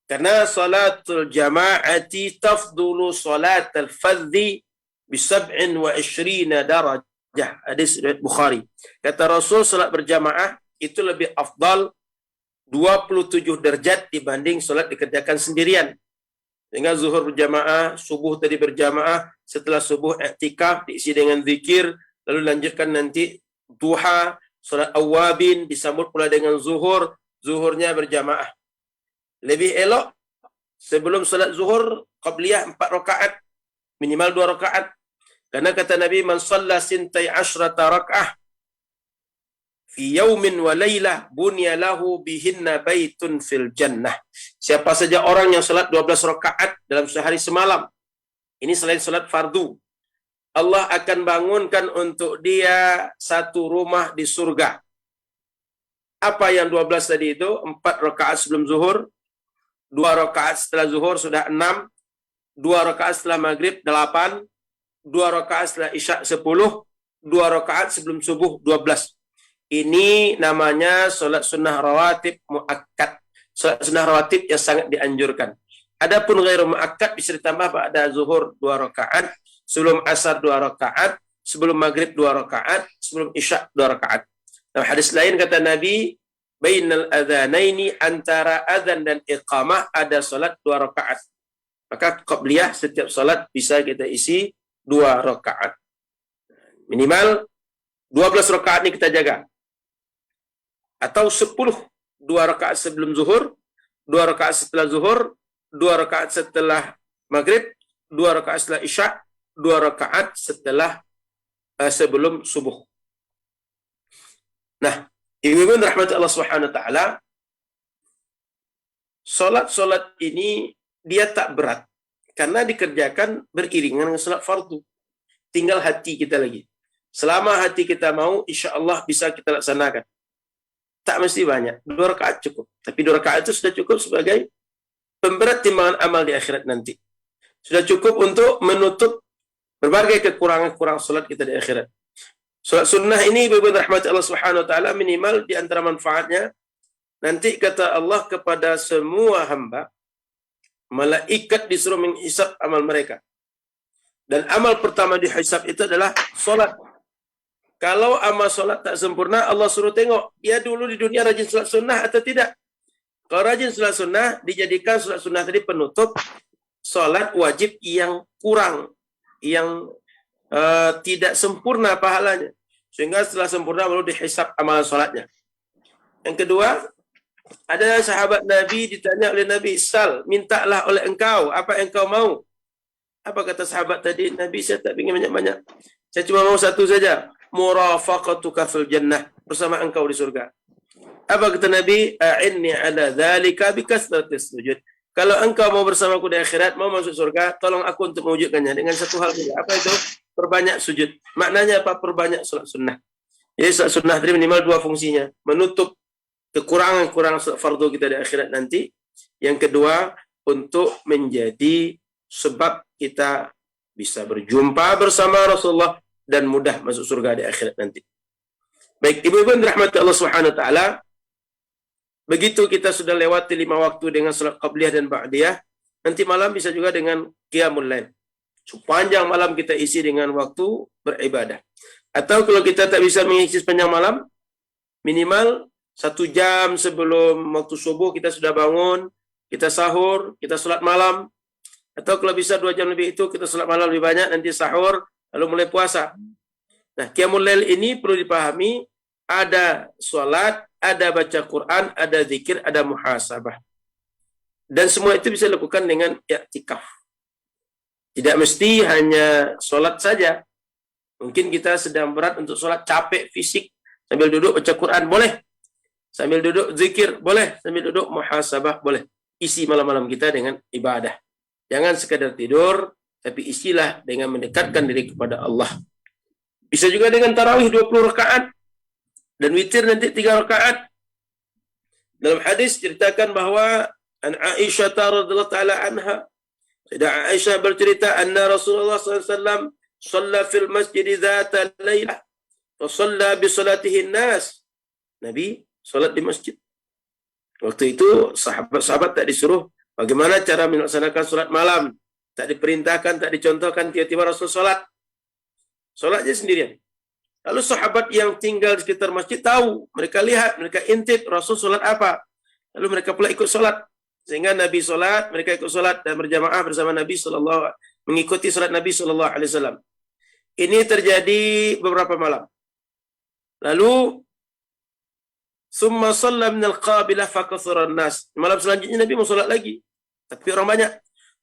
[SPEAKER 4] Karena salatul jama'ati tafdulu salatul fadhi bi 27 darajah. Hadis riwayat Bukhari. Kata Rasul, salat berjamaah itu lebih afdal 27 derajat dibanding salat dikerjakan sendirian. Sehingga zuhur berjamaah, subuh tadi berjamaah, setelah subuh i'tikaf diisi dengan zikir, lalu lanjutkan nanti duha, salat awwabin, disambut pula dengan zuhur, zuhurnya berjamaah. Lebih elok sebelum salat zuhur qabliyah 4 rakaat, minimal 2 rakaat. Karena kata Nabi, man shalla 12 raka'ah fi yaumin wa lailah bunya lahu bihinna baitun fil jannah. Siapa saja orang yang salat 12 rakaat dalam sehari semalam, ini selain salat fardu, Allah akan bangunkan untuk dia satu rumah di surga. Apa yang 12 tadi itu? 4 rakaat sebelum zuhur, 2 rakaat setelah zuhur sudah 6, 2 rakaat setelah maghrib 8, 2 rakaat setelah isya 10, 2 rakaat sebelum subuh 12. Ini namanya solat sunnah rawatib muakkad. Solat sunnah rawatib yang sangat dianjurkan. Adapun ghairu muakkad bisa ditambah pada zuhur 2 rakaat, sebelum asar 2 rakaat, sebelum maghrib 2 rakaat, sebelum isya 2 rakaat. Dalam hadis lain kata Nabi, bainal adzanaini, antara adzan dan iqamah ada salat 2 rakaat. Maka qabliyah setiap salat bisa kita isi 2 rakaat. Minimal 12 rakaat ini kita jaga. Atau 10, 2 rakaat sebelum zuhur, 2 rakaat setelah zuhur, 2 rakaat setelah maghrib, 2 rakaat setelah isya, 2 rakaat setelah sebelum subuh. Nah, ibu-ibu rahmat Allah Subhanahu wa taala, salat-salat ini dia tak berat karena dikerjakan beriringan dengan salat fardu. Tinggal hati kita lagi. Selama hati kita mau, insya Allah bisa kita laksanakan. Tak mesti banyak, 2 rakaat cukup. Tapi 2 rakaat itu sudah cukup sebagai pemberat timbangan amal di akhirat nanti. Sudah cukup untuk menutup berbagai kekurangan-kekurangan salat kita di akhirat. Salat sunnah ini, ibu-ibu rahmat Allah Subhanahu wa taala, minimal di antara manfaatnya, nanti kata Allah kepada semua hamba, malaikat disuruh menghisab amal mereka. Dan amal pertama dihisab itu adalah salat. Kalau amal salat tak sempurna, Allah suruh tengok, dia dulu di dunia rajin salat sunnah atau tidak. Kalau rajin salat sunnah, dijadikan salat sunnah tadi penutup salat wajib yang kurang, yang tidak sempurna pahalanya. Sehingga setelah sempurna baru dihisab amalan salatnya. Yang kedua, ada sahabat Nabi ditanya oleh Nabi, "Sal, mintalah oleh engkau apa yang engkau mau." Apa kata sahabat tadi? Nabi, saya tak ingin banyak-banyak. Saya cuma mau satu saja, murafaqatuka fil jannah, bersama engkau di surga. Apa kata Nabi? A'inni ala dzalika bikasratis sujud. Kalau engkau mau bersamaku di akhirat, mau masuk surga, tolong aku untuk mewujudkannya dengan satu hal saja. Apa itu? Perbanyak sujud. Maknanya apa? Perbanyak salat sunnah. Jadi salat sunnah tadi minimal 2 fungsinya. Menutup kekurangan-kekurangan salat fardu kita di akhirat nanti. Yang kedua, untuk menjadi sebab kita bisa berjumpa bersama Rasulullah dan mudah masuk surga di akhirat nanti. Baik, ibu-ibu yang dirahmati Allah Subhanahu wa taala, begitu kita sudah lewati 5 waktu dengan salat qabliyah dan ba'diyah, nanti malam bisa juga dengan qiyamul lail. Sepanjang malam kita isi dengan waktu beribadah. Atau kalau kita tak bisa mengisi sepanjang malam, minimal 1 jam sebelum waktu subuh kita sudah bangun, kita sahur, kita salat malam. Atau kalau bisa 2 jam lebih itu kita salat malam lebih banyak, nanti sahur, lalu mulai puasa. Nah, qiyamul lail ini perlu dipahami, ada salat, ada baca Quran, ada zikir, ada muhasabah. Dan semua itu bisa dilakukan dengan i'tikaf. Tidak mesti hanya solat saja. Mungkin kita sedang berat untuk solat, capek fisik, sambil duduk baca Quran, boleh. Sambil duduk zikir, boleh. Sambil duduk muhasabah, boleh. Isi malam-malam kita dengan ibadah. Jangan sekadar tidur, tapi isilah dengan mendekatkan diri kepada Allah. Bisa juga dengan tarawih 20 rakaat. Dan witir nanti 3 rakaat. Dalam hadis ceritakan bahwa an Aisyah radhiyallahu taala anha, Sayyidah Aisyah bercerita anna Rasulullah SAW shalla fil masjid dzata lailah wa shalla bi salatihi nas. Nabi salat di masjid. Waktu itu sahabat-sahabat tak disuruh bagaimana cara melaksanakan salat malam. Tak diperintahkan, tak dicontohkan, tiba-tiba Rasul salat. Salatnya sendirian. Lalu sahabat yang tinggal di sekitar masjid tahu, mereka lihat, mereka intip Rasul salat apa. Lalu mereka pula ikut salat. Sehingga Nabi salat, mereka ikut salat dan berjamaah bersama Nabi mengikuti salat Nabi SAW. Ini terjadi beberapa malam. Lalu summa shalla min al-qabilah fakathura an-nas. Malam selanjutnya Nabi mau salat lagi, tapi orang banyak.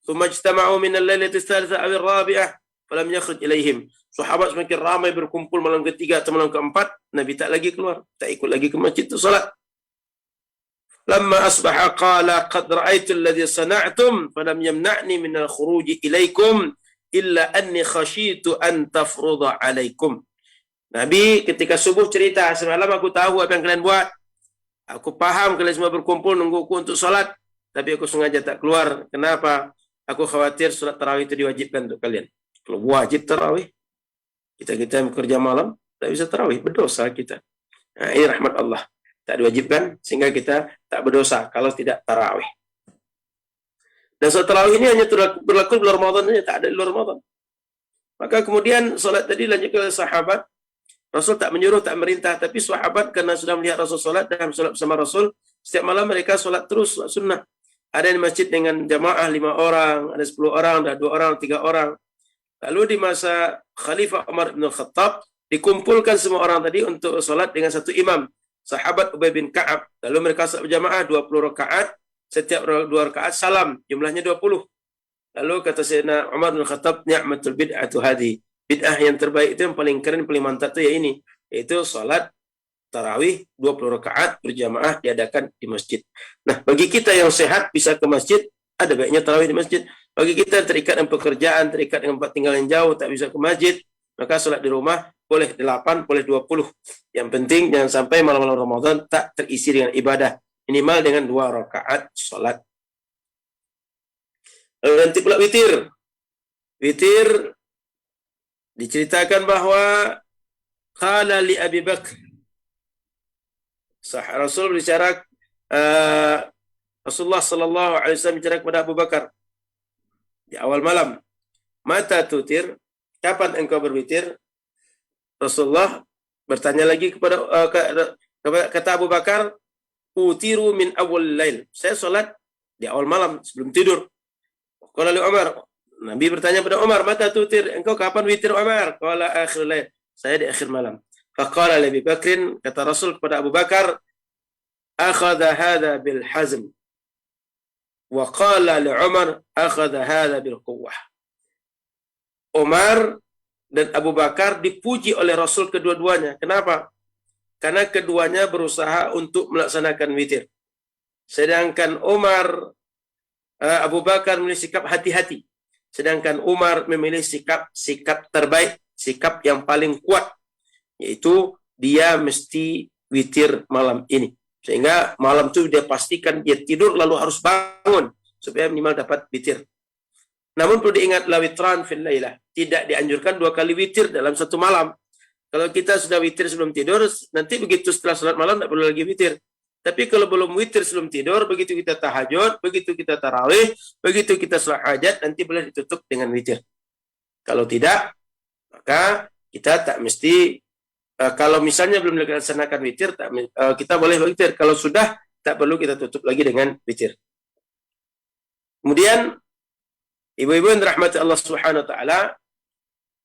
[SPEAKER 4] Summa ijtama'u min al-lailati ats-tsalitsah aw ar-rabi'ah falam yakhruj ilaihim. Sahabat semakin ramai berkumpul malam ketiga atau malam keempat, Nabi tak lagi keluar, tak ikut lagi ke masjid itu salat. Lamma asbaha qala qad ra'aytu alladhi sana'tum falam yamna'ni min al-khuruj ilaikum illa anni khashitu an tafruḍa 'alaikum. Nabi ketika subuh cerita, semalam aku tahu apa yang kalian buat. Aku paham kalian semua berkumpul nunggu aku untuk salat, tapi aku sengaja tak keluar. Kenapa? Aku khawatir salat tarawih itu diwajibkan untuk kalian. Kalau wajib tarawih, kita yang bekerja malam tak bisa tarawih, berdosa kita. Nah, ini rahmat Allah. Tak diwajibkan sehingga kita tak berdosa kalau tidak tarawih. Dan salat tarawih ini hanya berlaku di bulan Ramadan saja, tak ada di luar Ramadan. Maka kemudian salat tadi lanjut ke sahabat. Rasul tak menyuruh, tak merintah, tapi sahabat karena sudah melihat Rasul solat dan solat bersama Rasul, setiap malam mereka solat terus, solat sunnah. Ada di masjid dengan jamaah 5 orang, ada 10 orang, ada 2 orang, 3 orang. Lalu di masa Khalifah Umar bin Khattab, dikumpulkan semua orang tadi untuk solat dengan satu imam, sahabat Ubay bin Ka'ab. Lalu mereka solat berjamaah 20 rakaat, setiap 2 rakaat salam, jumlahnya 20. Lalu kata Sayyidina Umar bin Khattab, ni'matul bid'atu hadhi. Bid'ah yang terbaik itu, yang paling keren, paling mantap itu ya ini, yaitu salat tarawih 20 rakaat berjamaah diadakan di masjid. Nah, bagi kita yang sehat bisa ke masjid, ada baiknya tarawih di masjid. Bagi kita yang terikat dengan pekerjaan, terikat dengan tempat tinggal yang jauh, tak bisa ke masjid, maka salat di rumah boleh 8, boleh 20. Yang penting jangan sampai malam-malam Ramadan tak terisi dengan ibadah, minimal dengan 2 rakaat salat. Lalu nanti pula witir. Witir diceritakan bahwa qala li Abi Bakr, Rasul bicara, Rasulullah sallallahu alaihi wasallam bicara kepada Abu Bakar di awal malam, mata tutir, kapan engkau berwitir? Rasulullah bertanya lagi kepada kata Abu Bakar, utiru min awal lail, saya solat di awal malam sebelum tidur. Qala li Umar, Nabi bertanya pada Umar, mata tutir, engkau kapan witir Umar? Qala akhir lail, saya di akhir malam. Faqala li Abi Bakrin, kata Rasul kepada Abu Bakar, akhadha hadha bil hazm, wa qala li Umar, akhadha hadha bil quwwah. Umar dan Abu Bakar dipuji oleh Rasul kedua-duanya. Kenapa? Karena keduanya berusaha untuk melaksanakan witir. Sedangkan Abu Bakar memilih sikap hati-hati. Sedangkan Umar memilih sikap terbaik, sikap yang paling kuat, yaitu dia mesti witir malam ini. Sehingga malam itu dia pastikan dia tidur lalu harus bangun supaya minimal dapat witir. Namun perlu diingat, la witran fil lailah, tidak dianjurkan 2 kali witir dalam satu malam. Kalau kita sudah witir sebelum tidur, nanti begitu setelah salat malam tidak perlu lagi witir. Tapi kalau belum witir sebelum tidur, begitu kita tahajud, begitu kita tarawih, begitu kita salat hajat, nanti boleh ditutup dengan witir. Kalau tidak, maka kita tak mesti, kalau misalnya belum dilaksanakan witir, kita boleh witir. Kalau sudah, tak perlu kita tutup lagi dengan witir. Kemudian, ibu-ibu yang dirahmati Allah Subhanahu wa taala,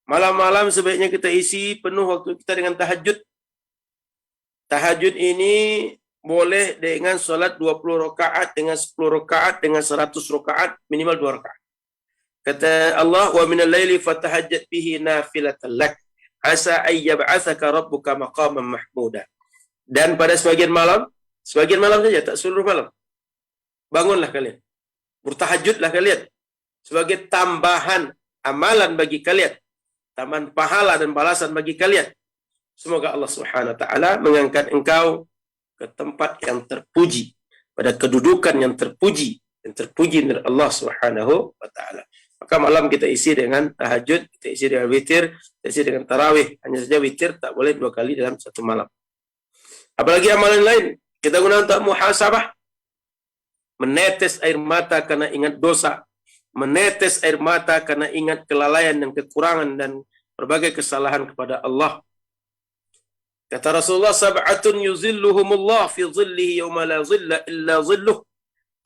[SPEAKER 4] malam-malam sebaiknya kita isi penuh waktu kita dengan tahajud. Tahajud ini boleh dengan solat 20 rakaat, dengan 10 rakaat, dengan 100 rakaat, minimal 2 rakaat. Kata Allah, wa minal laili fatahajjat bihi nafilatan lak, asa ay yab'atsaka rabbuka maqaman mahmuda. Dan pada sebagian malam saja, tak seluruh malam, bangunlah kalian, bertahajudlah kalian sebagai tambahan amalan bagi kalian, tambahan pahala dan balasan bagi kalian. Semoga Allah Subhanahu wa taala mengangkat engkau ke tempat yang terpuji, pada kedudukan yang terpuji dari Allah Subhanahu wa taala. Maka malam kita isi dengan tahajud, kita isi dengan witir, kita isi dengan tarawih. Hanya saja witir tak boleh 2 kali dalam satu malam. Apalagi amalan lain kita gunakan untuk muhasabah, menetes air mata karena ingat dosa, menetes air mata karena ingat kelalaian dan kekurangan dan berbagai kesalahan kepada Allah. Kata Rasulullah, sab'atun yuzilluhumullah fi zillihi yawma la zilla illa zilluh.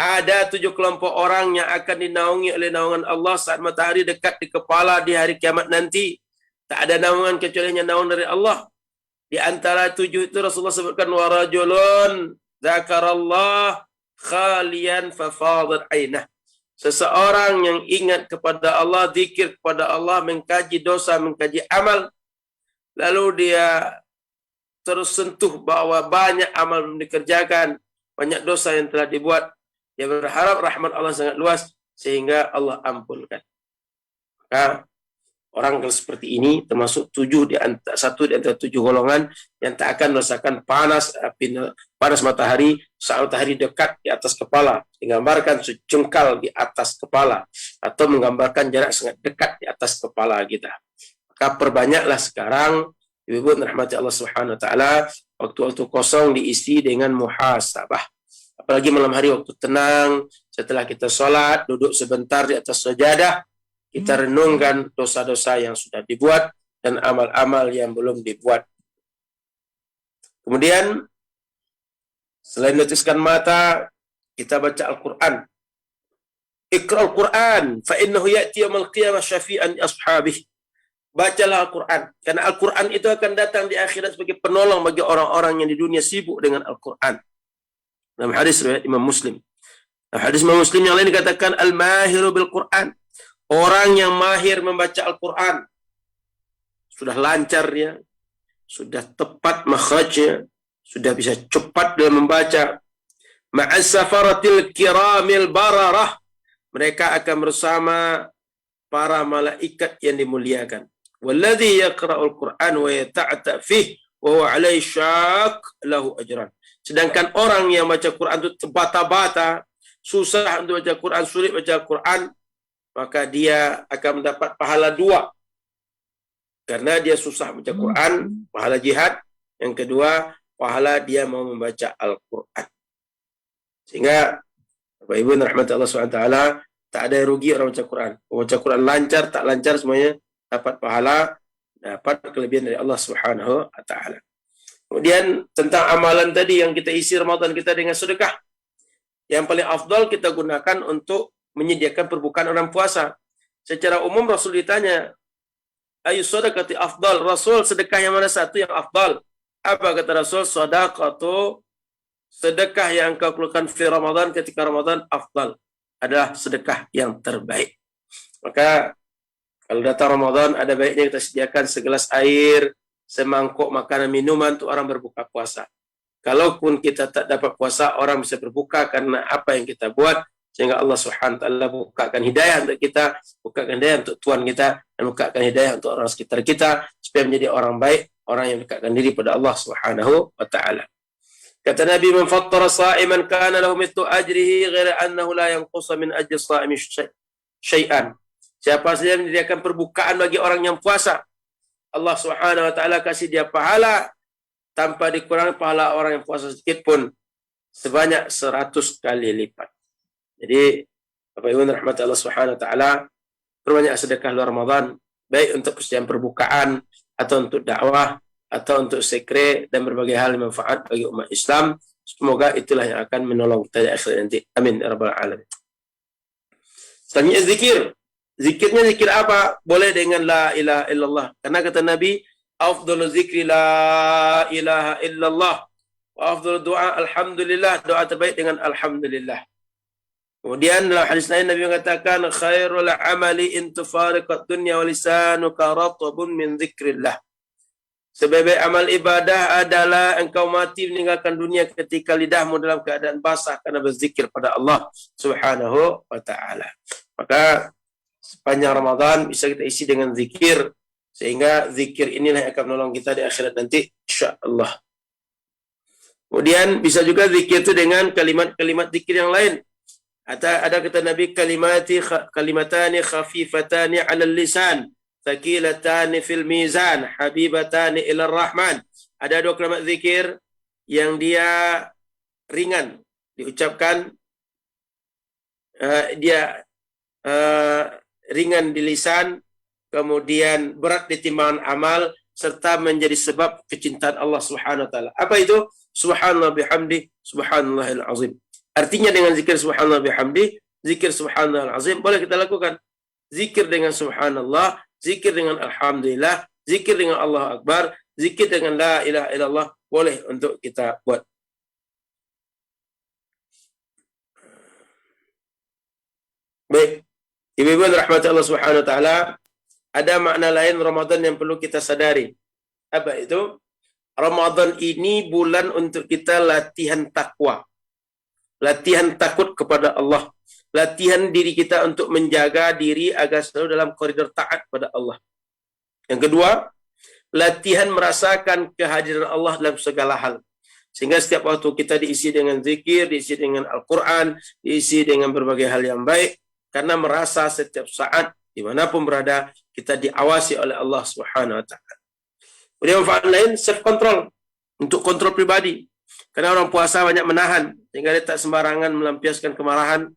[SPEAKER 4] Ada 7 kelompok orang yang akan dinaungi oleh naungan Allah saat matahari dekat di kepala di hari kiamat nanti. Tak ada naungan kecuali hanya naungan dari Allah. Di antara 7 itu Rasulullah sebutkan, wa rajulun zakarallah khalian fafadat ainah. Seseorang yang ingat kepada Allah, zikir kepada Allah, mengkaji dosa, mengkaji amal, lalu dia terus sentuh bahwa banyak amal belum dikerjakan, banyak dosa yang telah dibuat. Dia berharap rahmat Allah sangat luas sehingga Allah ampunkan. Maka orang kalau seperti ini termasuk 1 di antara 7 golongan yang tak akan merasakan panas matahari saat matahari dekat di atas kepala, digambarkan sejengkal di atas kepala, atau menggambarkan jarak sangat dekat di atas kepala kita. Maka perbanyaklah sekarang, ibu-ibu rahmati Allah Subhanahu wa taala, waktu-waktu kosong diisi dengan muhasabah. Apalagi malam hari waktu tenang, setelah kita sholat, duduk sebentar di atas sajadah, kita renungkan dosa-dosa yang sudah dibuat dan amal-amal yang belum dibuat. Kemudian selain mencucikan mata, kita baca Al-Quran. Iqra Al-Quran, fa innahu ya'ti yaumil qiyamah syafi'an li ashabih. Bacalah Al-Quran, karena Al-Quran itu akan datang di akhirat sebagai penolong bagi orang-orang yang di dunia sibuk dengan Al-Quran. Dalam hadis riwayat Imam Muslim. Dalam hadis Imam Muslim yang lain dikatakan al-mahiru bil Quran. Orang yang mahir membaca Al-Quran sudah lancar ya, sudah tepat makhrajnya, sudah bisa cepat dalam membaca. Ma'as safaratil kiramil bararah. Mereka akan bersama para malaikat yang dimuliakan. Walladhi yaqra'ul Qur'an wa yata'ta fih wa huwa 'alaihi syaq lahu ajran. Sedangkan orang yang baca Quran itu terbata-bata, susah untuk baca Quran, sulit baca Quran, maka dia akan mendapat pahala 2. Karena dia susah baca Quran, pahala jihad. Yang kedua, pahala dia mau membaca Al-Quran. Sehingga Bapak Ibu rahmat Allah SWT, tak ada yang rugi orang baca Quran. Baca Quran lancar, tak lancar semuanya dapat pahala, dapat kelebihan dari Allah Subhanahu wa taala. Kemudian tentang amalan tadi yang kita isi Ramadan kita dengan sedekah. Yang paling afdal kita gunakan untuk menyediakan perbukaan orang puasa. Secara umum Rasul ditanya, ayu sedekati afdal? Rasul, sedekah yang mana satu yang afdal? Apa kata Rasul? Sedekatu, sedekah yang kau keluarkan di Ramadan ketika Ramadan afdal, adalah sedekah yang terbaik. Maka kalau datang Ramadan, ada baiknya kita sediakan segelas air, semangkuk makanan minuman untuk orang berbuka puasa. Kalaupun kita tak dapat puasa, orang bisa berbuka karena apa yang kita buat, sehingga Allah Subhanahu wa taala bukakan hidayah untuk kita, bukakan hidayah untuk Tuhan kita, dan bukakan hidayah untuk orang sekitar kita, supaya menjadi orang baik, orang yang mendekatkan diri pada Allah Subhanahu wa taala. Kata Nabi, man fattara sa'iman kana lahu mithlu ajrihi ghaira annahu la yanqusa min ajri sha'imi syai'an. Siapa saja menyediakan perbukaan bagi orang yang puasa, Allah Subhanahu wa taala kasih dia pahala tanpa dikurangi pahala orang yang puasa sedikit pun, sebanyak 100 kali lipat. Jadi Bapak Ibu rahmat Allah Subhanahu wa taala, perbanyak sedekah luar Ramadan, baik untuk persediaan perbukaan atau untuk dakwah atau untuk sekre dan berbagai hal yang manfaat bagi umat Islam. Semoga itulah yang akan menolong kita di akhirat nanti. Amin ya rabbal alamin. Selanjutnya zikir. Zikirnya zikir apa? Boleh dengan la ilaha illallah. Karena kata Nabi, afdalu zikri la ilaha illallah. Wa afdalu doa alhamdulillah. Doa terbaik dengan alhamdulillah. Kemudian dalam hadis lain Nabi mengatakan, khairul amali in tufariqat dunya wa lisanuka ratbun min zikrillah. Sebaik amal ibadah adalah engkau mati meninggalkan dunia ketika lidahmu dalam keadaan basah karena berzikir pada Allah Subhanahu wa taala. Maka sepanjang Ramadan bisa kita isi dengan zikir, sehingga zikir inilah yang akan menolong kita di akhirat nanti insyaallah. Kemudian bisa juga zikir itu dengan kalimat-kalimat zikir yang lain. Ada kata Nabi, kalimatani khafifatani 'alal lisan, thaqilatani fil mizan, habibatani ila rahman. Ada 2 kalimat zikir yang dia ringan diucapkan, ringan di lisan, kemudian berat di timbangan amal, serta menjadi sebab kecintaan Allah Subhanahu wa taala. Apa itu? Subhanallah bihamdi, subhanallahil azim. Artinya dengan zikir subhanallah bihamdi, zikir subhanallahil azim boleh kita lakukan. Zikir dengan subhanallah, zikir dengan alhamdulillah, zikir dengan Allah akbar, zikir dengan la ilaha illallah boleh untuk kita buat. Baik. Ibu-ibu rahmat Allah Subhanahu wa taala, ada makna lain Ramadan yang perlu kita sadari. Apa itu? Ramadan ini bulan untuk kita latihan takwa. Latihan takut kepada Allah. Latihan diri kita untuk menjaga diri agar selalu dalam koridor taat pada Allah. Yang kedua, latihan merasakan kehadiran Allah dalam segala hal. Sehingga setiap waktu kita diisi dengan zikir, diisi dengan Al-Quran, diisi dengan berbagai hal yang baik, karena merasa setiap saat dimanapun berada kita diawasi oleh Allah Subhanahu wa taala. Kemudian manfaat lain, self control, untuk kontrol pribadi. Karena orang puasa banyak menahan, sehingga dia tak sembarangan melampiaskan kemarahan,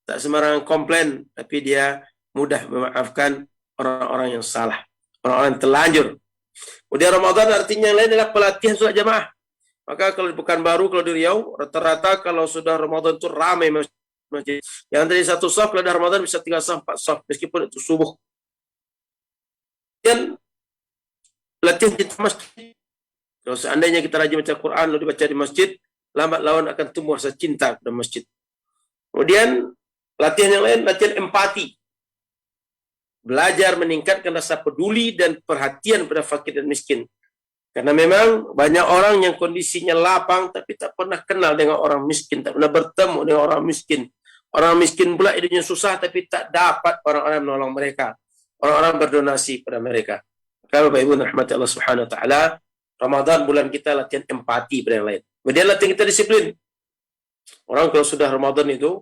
[SPEAKER 4] tak sembarangan komplain, tapi dia mudah memaafkan orang-orang yang salah, orang-orang yang terlanjur. Kemudian Ramadan artinya yang lain adalah pelatihan sholat jamaah. Maka kalau di Pekanbaru, kalau di Riau, rata-rata kalau sudah Ramadan itu ramai masjid. Yang dari satu saf, kalau dah Ramadan bisa 3 saf, 4 saf, meskipun itu subuh. Dan latihan cinta masjid. Kalau seandainya kita rajin baca Quran, lalu dibaca di masjid, lambat laun akan tumbuh rasa cinta kepada masjid. Kemudian, latihan yang lain, latihan empati. Belajar meningkatkan rasa peduli dan perhatian pada fakir dan miskin. Karena memang banyak orang yang kondisinya lapang tapi tak pernah kenal dengan orang miskin, tak pernah bertemu dengan orang miskin. Orang miskin pula hidupnya susah tapi tak dapat orang-orang menolong mereka. Orang-orang berdonasi pada mereka. Kalau Bapak Ibu rahmati Allah Subhanahu wa taala, Ramadan bulan kita latihan empati pada yang lain. Kemudian latihan kita disiplin. Orang kalau sudah Ramadan itu,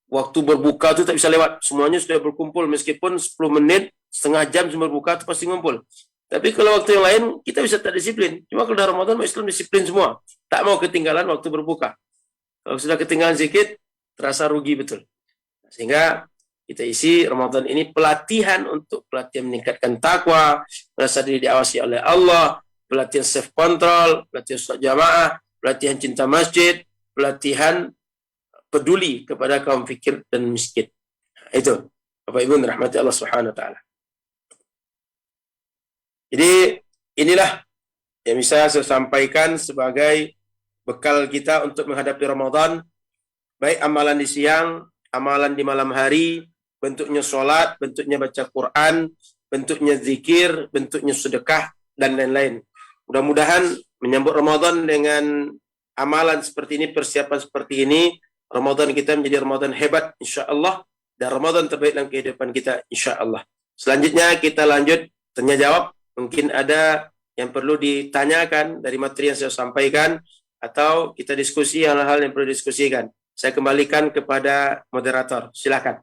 [SPEAKER 4] waktu berbuka itu tak bisa lewat. Semuanya sudah berkumpul meskipun 10 menit, setengah jam sebelum berbuka itu pasti ngumpul. Tapi kalau waktu yang lain, kita bisa tak disiplin. Cuma kalau dah Ramadan, Islam disiplin semua. Tak mau ketinggalan waktu berbuka. Kalau sudah ketinggalan sedikit, terasa rugi betul. Sehingga kita isi Ramadan ini pelatihan untuk pelatihan meningkatkan takwa, merasa diri diawasi oleh Allah, pelatihan self control, pelatihan sholat jamaah, pelatihan cinta masjid, pelatihan peduli kepada kaum fikir dan miskin. Itu Bapak Ibu rahmati Allah Subhanahu wa taala. Jadi inilah yang bisa saya sampaikan sebagai bekal kita untuk menghadapi Ramadan, baik amalan di siang, amalan di malam hari, bentuknya sholat, bentuknya baca Quran, bentuknya zikir, bentuknya sedekah, dan lain-lain. Mudah-mudahan menyambut Ramadan dengan amalan seperti ini, persiapan seperti ini, Ramadan kita menjadi Ramadan hebat, insya Allah, dan Ramadan terbaik dalam kehidupan kita, insya Allah. Selanjutnya kita lanjut tanya jawab. Mungkin ada yang perlu ditanyakan dari materi yang saya sampaikan, atau kita diskusi hal-hal yang perlu diskusikan. Saya kembalikan kepada moderator. Silakan.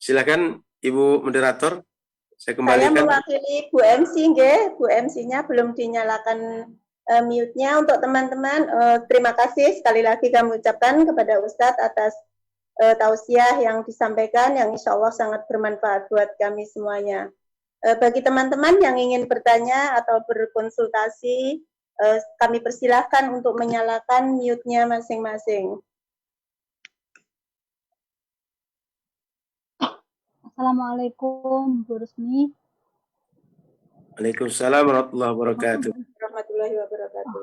[SPEAKER 4] Silakan Ibu moderator. Saya
[SPEAKER 1] Saya
[SPEAKER 4] kembalikan.
[SPEAKER 1] mewakili Bu MC, nggih. Bu MC-nya belum dinyalakan mute-nya. Untuk teman-teman, terima kasih sekali lagi kami ucapkan kepada Ustadz atas tausiah yang disampaikan, yang insya Allah sangat bermanfaat buat kami semuanya. Bagi teman-teman yang ingin bertanya atau berkonsultasi, kami persilahkan untuk menyalakan mute-nya masing-masing.
[SPEAKER 2] Assalamualaikum Bu Rusmi.
[SPEAKER 4] Waalaikumsalam warahmatullahi wabarakatuh.
[SPEAKER 1] Warahmatullahi wabarakatuh.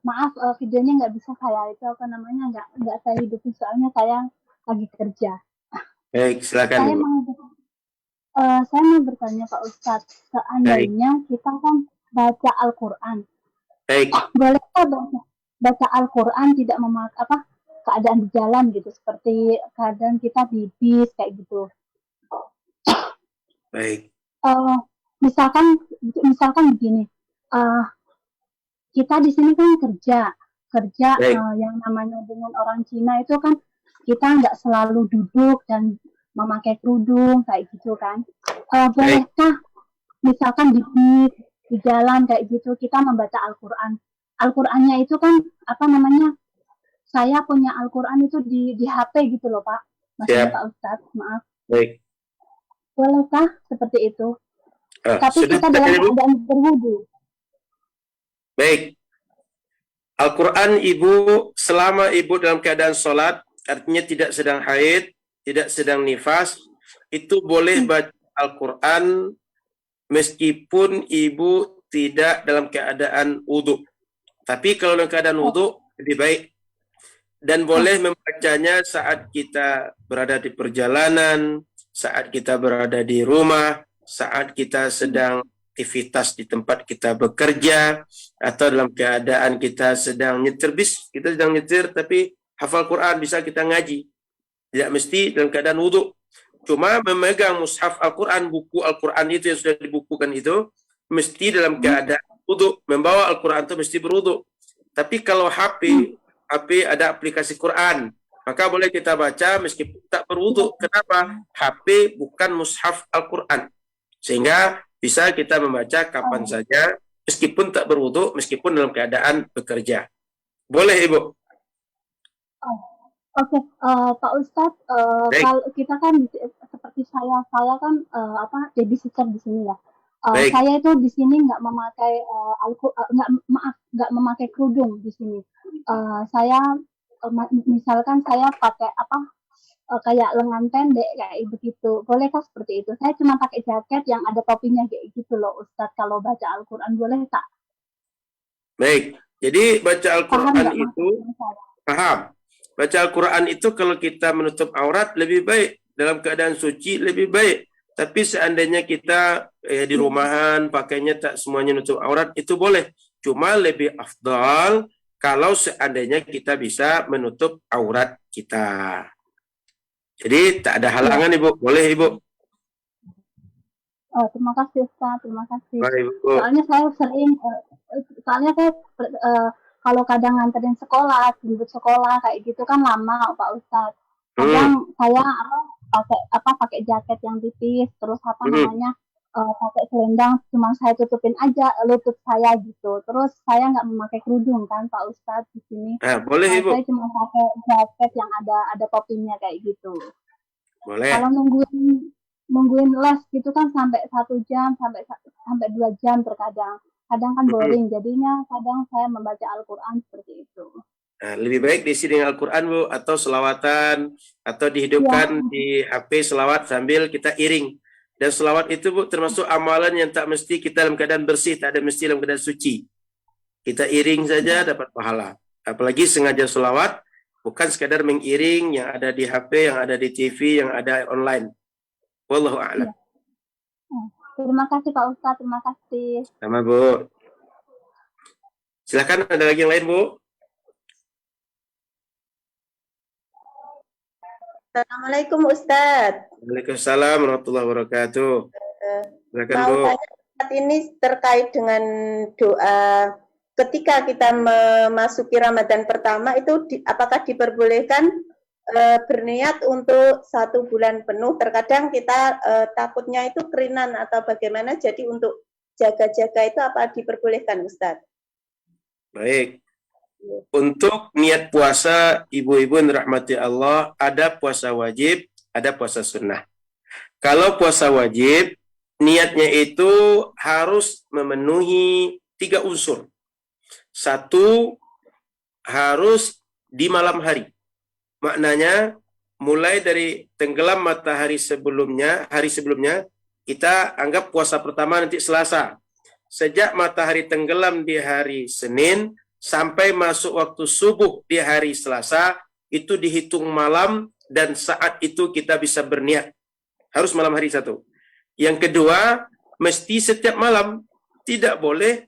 [SPEAKER 2] Maaf, videonya nggak bisa saya itu apa namanya nggak saya hidupin soalnya saya lagi kerja.
[SPEAKER 4] Baik, silakan.
[SPEAKER 2] Saya mau bertanya Pak Ustadz, seandainya kita kan baca Al-Quran, bolehkah baca Al-Quran tidak memakai keadaan di jalan gitu, seperti keadaan kita di bis kayak gitu.
[SPEAKER 4] Baik.
[SPEAKER 2] Misalkan begini, kita di sini kan kerja yang namanya dengan orang Cina itu kan kita nggak selalu duduk dan memakai kerudung kayak gitu kan. Bolehkah misalkan di bis, di jalan kayak gitu kita membaca Al-Quran? Al-Qurannya itu kan saya punya Al-Quran itu di HP gitu loh Pak. Maksudnya Pak Ustadz, maaf.
[SPEAKER 4] Baik.
[SPEAKER 2] Bolehkah seperti itu? Tapi kita dalam keadaan berwudu.
[SPEAKER 4] Baik. Al-Quran Ibu, selama Ibu dalam keadaan sholat, artinya tidak sedang haid, tidak sedang nifas, itu boleh baca Al-Quran meskipun Ibu tidak dalam keadaan wudu. Tapi kalau dalam keadaan wudu, lebih baik. Dan boleh membacanya saat kita berada di perjalanan, saat kita berada di rumah, saat kita sedang aktivitas di tempat kita bekerja, atau dalam keadaan kita sedang nyetir bis, kita sedang nyetir tapi hafal Quran, bisa kita ngaji. Tidak mesti dalam keadaan wudhu. Cuma memegang mushaf Al-Quran, buku Al-Quran itu yang sudah dibukukan itu, mesti dalam keadaan wudhu. Membawa Al-Quran itu mesti berwudhu. Tapi kalau HP ada aplikasi Quran, maka boleh kita baca meskipun tak berwudhu. Kenapa? HP bukan mushaf Al-Quran. Sehingga bisa kita membaca kapan saja, meskipun tak berwudu, meskipun dalam keadaan bekerja. Boleh, Ibu?
[SPEAKER 2] Oke, Pak Ustadz,
[SPEAKER 4] Baik.
[SPEAKER 2] kalau kita kan seperti saya kan babysitter di sini ya.
[SPEAKER 4] Baik.
[SPEAKER 2] Saya itu di sini nggak memakai nggak memakai kerudung di sini. Saya misalkan saya pakai kayak lengan pendek kayak begitu. Bolehkah seperti itu? Saya cuma pakai jaket yang ada topinya kayak gitu loh, Ustadz. Kalau baca Al-Quran boleh tak?
[SPEAKER 4] Baik. Jadi baca Al-Quran itu paham. Baca Al-Quran itu kalau kita menutup aurat lebih baik, dalam keadaan suci lebih baik. Tapi seandainya kita di rumahan pakainya tak semuanya nutup aurat, itu boleh. Cuma lebih afdal kalau seandainya kita bisa menutup aurat kita. Jadi tak ada halangan, Ibu. Boleh, Ibu.
[SPEAKER 2] Oh, terima kasih Ustaz, terima kasih.
[SPEAKER 4] Baik, Ibu.
[SPEAKER 2] Soalnya saya kalau kadang nganterin sekolah, jemput sekolah kayak gitu kan lama Pak Ustaz. Kadang saya pakai jaket yang tipis, terus namanya pakai selendang, cuma saya tutupin aja lutut saya gitu. Terus saya nggak memakai kerudung kan Pak Ustaz di sini.
[SPEAKER 4] Boleh, Ibu.
[SPEAKER 2] Saya cuma pakai jaket yang ada topinya kayak gitu.
[SPEAKER 4] Boleh.
[SPEAKER 2] Kalau nungguin les gitu kan sampai 1 jam sampai 2 jam terkadang. Kadang kan boring, jadinya kadang saya membaca Al-Quran seperti itu.
[SPEAKER 4] Nah, lebih baik diisi dengan Al-Quran, Bu, atau selawatan, atau dihidupkan di HP selawat sambil kita iring. Dan selawat itu, Bu, termasuk amalan yang tak mesti kita dalam keadaan bersih, tak ada mesti dalam keadaan suci. Kita iring saja dapat pahala. Apalagi sengaja selawat, bukan sekadar mengiring yang ada di HP, yang ada di TV, yang ada online. Wallahu a'lam.
[SPEAKER 2] Terima kasih Pak Ustadz, terima kasih.
[SPEAKER 4] Sama, Bu. Silakan, ada lagi yang lain, Bu?
[SPEAKER 1] Assalamualaikum Ustadz.
[SPEAKER 4] Waalaikumsalam warahmatullahi wabarakatuh. Silakan, Bu.
[SPEAKER 1] Saat ini terkait dengan doa ketika kita memasuki Ramadan pertama itu apakah diperbolehkan berniat untuk 1 bulan penuh? Terkadang kita takutnya itu kerinan atau bagaimana, jadi untuk jaga-jaga itu apa diperbolehkan Ustadz?
[SPEAKER 4] Baik. Untuk niat puasa, ibu-ibu yang dirahmati Allah, ada puasa wajib, ada puasa sunnah. Kalau puasa wajib, niatnya itu harus memenuhi 3 unsur. 1, harus di malam hari. Maknanya, mulai dari tenggelam matahari hari sebelumnya, kita anggap puasa pertama nanti Selasa. Sejak matahari tenggelam di hari Senin, sampai masuk waktu subuh di hari Selasa, itu dihitung malam, dan saat itu kita bisa berniat. Harus malam hari 1. Yang kedua, mesti setiap malam. Tidak boleh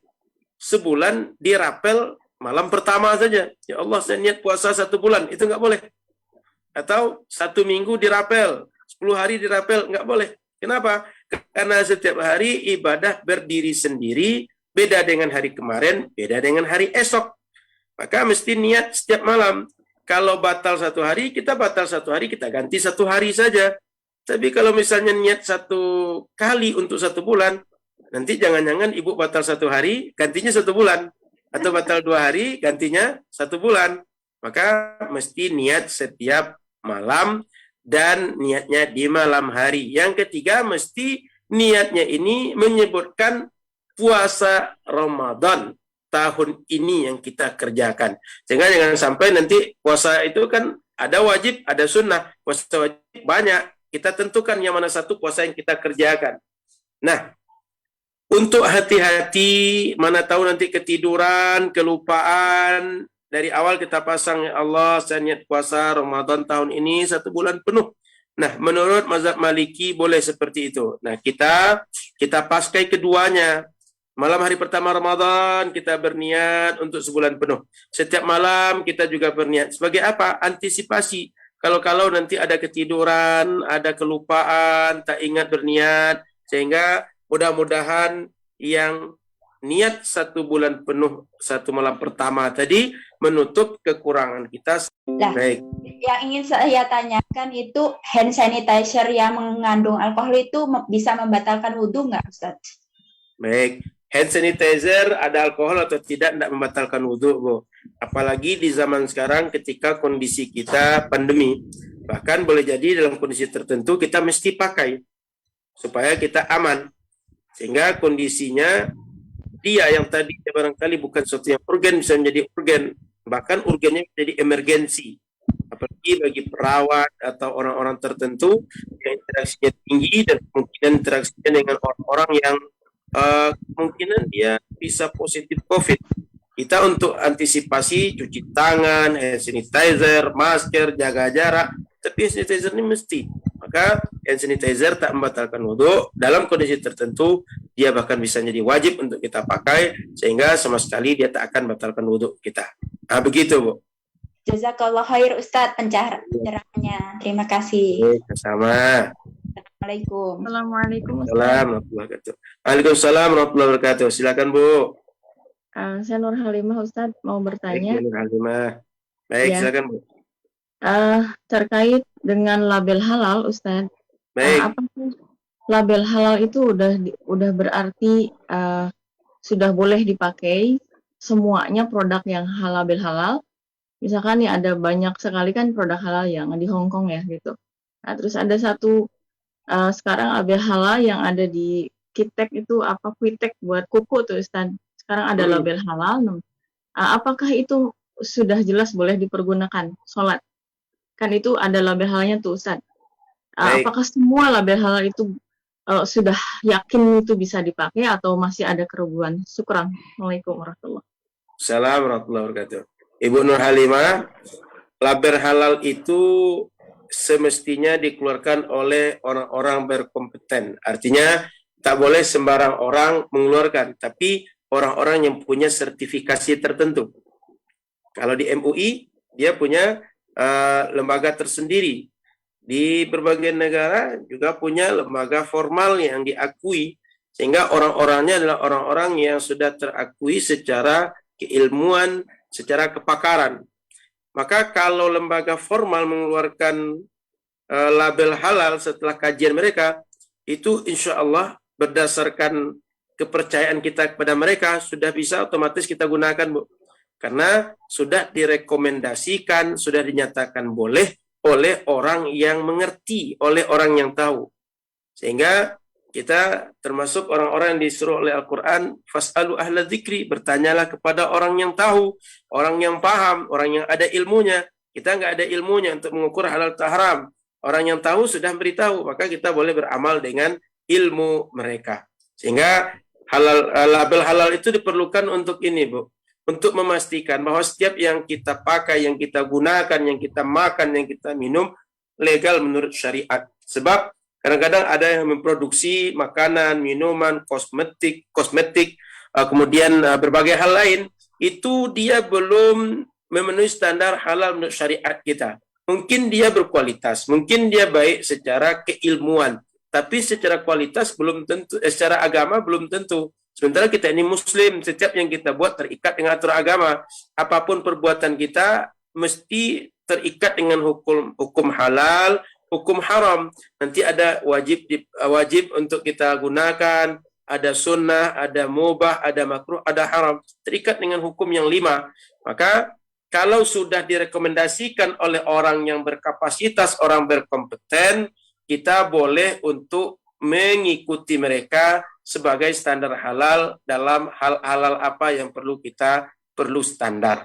[SPEAKER 4] sebulan dirapel malam pertama saja. Ya Allah, saya niat puasa 1 bulan. Itu nggak boleh. Atau 1 minggu dirapel, 10 hari dirapel, nggak boleh. Kenapa? Karena setiap hari ibadah berdiri sendiri, beda dengan hari kemarin, beda dengan hari esok. Maka mesti niat setiap malam. Kalau batal 1 hari, kita batal 1 hari, kita ganti 1 hari saja. Tapi kalau misalnya niat 1 kali untuk 1 bulan, nanti jangan-jangan ibu batal 1 hari, gantinya 1 bulan. Atau batal 2 hari, gantinya 1 bulan. Maka mesti niat setiap malam, dan niatnya di malam hari. Yang ketiga, mesti niatnya ini menyebutkan puasa Ramadan tahun ini yang kita kerjakan. Sehingga jangan sampai nanti puasa itu kan ada wajib, ada sunnah. Puasa wajib banyak. Kita tentukan yang mana satu puasa yang kita kerjakan. Nah, untuk hati-hati, mana tahu nanti ketiduran, kelupaan. Dari awal kita pasang, ya Allah, saya niat puasa Ramadan tahun ini 1 bulan penuh. Nah, menurut mazhab Maliki boleh seperti itu. Nah, kita paskai keduanya. Malam hari pertama Ramadan kita berniat untuk sebulan penuh. Setiap malam kita juga berniat. Sebagai apa? Antisipasi. Kalau nanti ada ketiduran, ada kelupaan, tak ingat berniat, sehingga mudah-mudahan yang niat 1 bulan penuh 1 malam pertama tadi menutup kekurangan kita.
[SPEAKER 5] Lah,
[SPEAKER 4] Baik.
[SPEAKER 5] yang ingin saya tanyakan itu hand sanitizer yang mengandung alkohol itu bisa membatalkan wudhu nggak, Ustaz?
[SPEAKER 4] Baik. Hand sanitizer ada alkohol atau tidak membatalkan wudhu, Bu. Apalagi di zaman sekarang ketika kondisi kita pandemi. Bahkan boleh jadi dalam kondisi tertentu kita mesti pakai supaya kita aman. Sehingga kondisinya dia yang tadi barangkali bukan sesuatu yang urgen bisa menjadi urgen, bahkan urgennya menjadi emergensi, apalagi bagi perawat atau orang-orang tertentu yang interaksinya tinggi dan kemungkinan interaksinya dengan orang-orang yang kemungkinan dia bisa positif COVID. Kita untuk antisipasi cuci tangan, hand sanitizer, masker, jaga jarak, tapi hand sanitizer ini mesti. Maka hand sanitizer tak membatalkan wudhu. Dalam kondisi tertentu, dia bahkan bisa jadi wajib untuk kita pakai, sehingga sama sekali dia tak akan membatalkan wudhu kita. Nah, begitu, Bu.
[SPEAKER 5] Jazakallah khair, Ustadz, pencerahannya. Terima kasih.
[SPEAKER 4] Sama.
[SPEAKER 5] Assalamualaikum.
[SPEAKER 6] Assalamualaikum.
[SPEAKER 4] Waalaikumsalam warahmatullahi wabarakatuh. Silakan, Bu.
[SPEAKER 6] Saya Nur Halimah, Ustadz, mau bertanya.
[SPEAKER 4] Baik, Nur Halimah. Baik,
[SPEAKER 6] Ya.
[SPEAKER 4] silakan, Bu.
[SPEAKER 6] Terkait dengan label halal, Ustadz.
[SPEAKER 4] Baik.
[SPEAKER 6] Apakah label halal itu udah berarti sudah boleh dipakai semuanya produk yang label halal? Misalkan nih ada banyak sekali kan produk halal yang di Hong Kong ya gitu. Nah, terus ada satu sekarang label halal yang ada di Kitek itu apa Quitek buat kuku tuh Ustadz. Sekarang ada label halal. Apakah itu sudah jelas boleh dipergunakan sholat? Kan itu ada label halalnya tuh Ustadz. Apakah semua label halal itu sudah yakin itu bisa dipakai atau masih ada keraguan? Syukran. Assalamualaikum warahmatullahi wabarakatuh.
[SPEAKER 4] Assalamualaikum warahmatullahi wabarakatuh. Ibu Nur Halimah, label halal itu semestinya dikeluarkan oleh orang-orang berkompeten. Artinya tak boleh sembarang orang mengeluarkan, tapi orang-orang yang punya sertifikasi tertentu. Kalau di MUI, dia punya lembaga tersendiri. Di berbagai negara juga punya lembaga formal yang diakui, sehingga orang-orangnya adalah orang-orang yang sudah terakui secara keilmuan, secara kepakaran. Maka kalau lembaga formal mengeluarkan label halal setelah kajian mereka, itu insya Allah berdasarkan kepercayaan kita kepada mereka sudah bisa otomatis kita gunakan, Bu. Karena sudah direkomendasikan, sudah dinyatakan boleh oleh orang yang mengerti, oleh orang yang tahu. Sehingga kita termasuk orang-orang yang disuruh oleh Al-Quran, fas'alu ahla dzikri, bertanyalah kepada orang yang tahu, orang yang paham, orang yang ada ilmunya. Kita nggak ada ilmunya untuk mengukur halal atau haram. Orang yang tahu sudah beritahu, maka kita boleh beramal dengan ilmu mereka. Sehingga label halal itu diperlukan untuk ini, Bu. Untuk memastikan bahwa setiap yang kita pakai, yang kita gunakan, yang kita makan, yang kita minum, legal menurut syariat. Sebab kadang-kadang ada yang memproduksi makanan, minuman, kosmetik, kemudian berbagai hal lain, itu dia belum memenuhi standar halal menurut syariat kita. Mungkin dia berkualitas, mungkin dia baik secara keilmuan, tapi secara kualitas belum tentu, secara agama belum tentu. Sementara kita ini Muslim, setiap yang kita buat terikat dengan aturan agama. Apapun perbuatan kita mesti terikat dengan hukum halal, hukum haram. Nanti ada wajib untuk kita gunakan, ada sunnah, ada mubah, ada makruh, ada haram. Terikat dengan hukum yang 5. Maka kalau sudah direkomendasikan oleh orang yang berkapasitas, orang berkompeten, kita boleh untuk mengikuti mereka sebagai standar halal dalam hal halal apa yang perlu standar.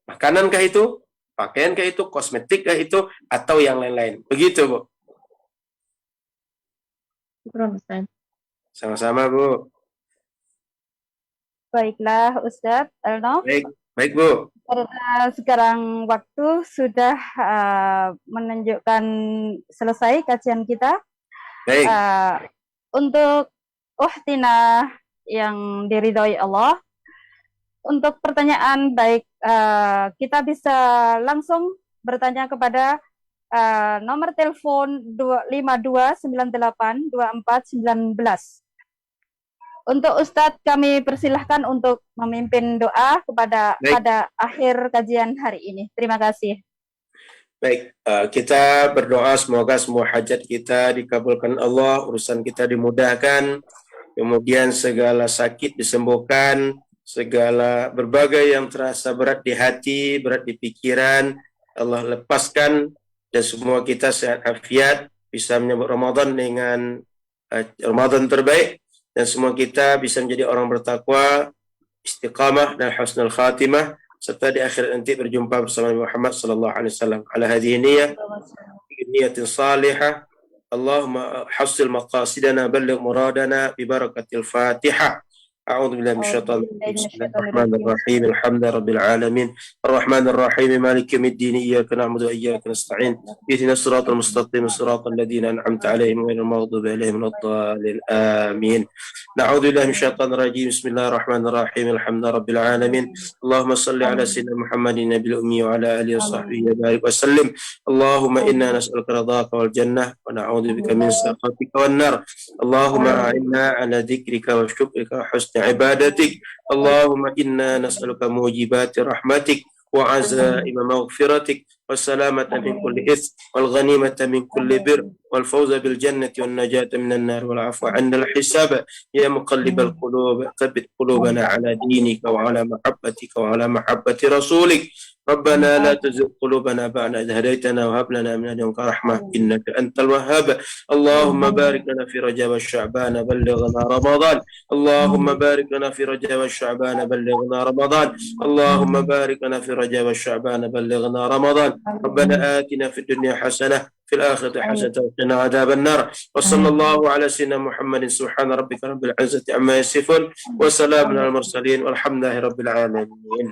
[SPEAKER 4] Makanankah itu? Pakaiankah itu? Kosmetikkah itu? Atau yang lain-lain? Begitu, Bu.
[SPEAKER 6] Syukran, Ustaz.
[SPEAKER 4] Sama-sama, Bu.
[SPEAKER 2] Baiklah, Ustadz Elnof.
[SPEAKER 4] Baik, Bu.
[SPEAKER 2] Karena sekarang waktu sudah menunjukkan selesai kajian kita.
[SPEAKER 4] Baik.
[SPEAKER 2] Untuk uhtina yang diridhoi Allah, untuk pertanyaan baik kita bisa langsung bertanya kepada nomor telepon 52982419. Untuk Ustadz kami persilahkan untuk memimpin doa
[SPEAKER 4] Baik.
[SPEAKER 2] pada akhir kajian hari ini. Terima kasih.
[SPEAKER 4] Baik, kita berdoa semoga semua hajat kita dikabulkan Allah, urusan kita dimudahkan, kemudian segala sakit disembuhkan, segala berbagai yang terasa berat di hati, berat di pikiran, Allah lepaskan, dan semua kita sehat afiat, bisa menyambut Ramadan dengan Ramadan terbaik, dan semua kita bisa menjadi orang bertakwa, istiqamah dan husnul khatimah, serta di akhirat nanti berjumpa bersama Muhammad sallallahu alaihi wasallam. Ala hadhihi niyatin salihah. Allahumma hassil maqasidana balligh muradana bi barakatil Fatihah. أعوذ بالله من الشيطان الرجيم بسم الله الرحمن الرحيم الحمد لله رب العالمين الرحمن الرحيم مالك يوم الدين إياك نعبد وإياك نستعين اهدنا الصراط المستقيم صراط الذين أنعمت عليهم غير المغضوب عليهم ولا الضالين آمين نعوذ بالله من الشيطان الرجيم بسم الله الرحمن الرحيم الحمد لله رب العالمين اللهم صل على سيدنا محمد النبي الأمي وعلى آله وصحبه وبارك وسلم اللهم إنا نسألك رضاك والجنة ونعوذ بك من سخطك والنار اللهم أعنا على ذكرك وشكرك وحسن عبادتك اللهم إنا نسألك موجبات رحمتك وعزائم مغفرتك والسلامة من كل إثم والغنيمة من كل بر والفوز بالجنة والنجاة من النار والعفو عن الحساب يا مقلب القلوب ثبت قلوبنا على دينك وعلى محبتك وعلى محبة رسولك ربنا لا تزغ قلوبنا بعد إذ هديتنا وهب لنا من لدنك رحمة إنك أنت الوهاب اللهم بارك لنا في رجب والشعبان بلغنا رمضان اللهم بارك لنا في رجب والشعبان بلغنا رمضان اللهم بارك لنا في رجب والشعبان بلغنا رمضان ربنا آتنا في الدنيا حسنة في الآخرة حسنة وقنا عذاب النار وصلى الله على سيدنا محمد سبحان ربك رب العزة عما يصفون وسلام على المرسلين والحمد لله رب العالمين.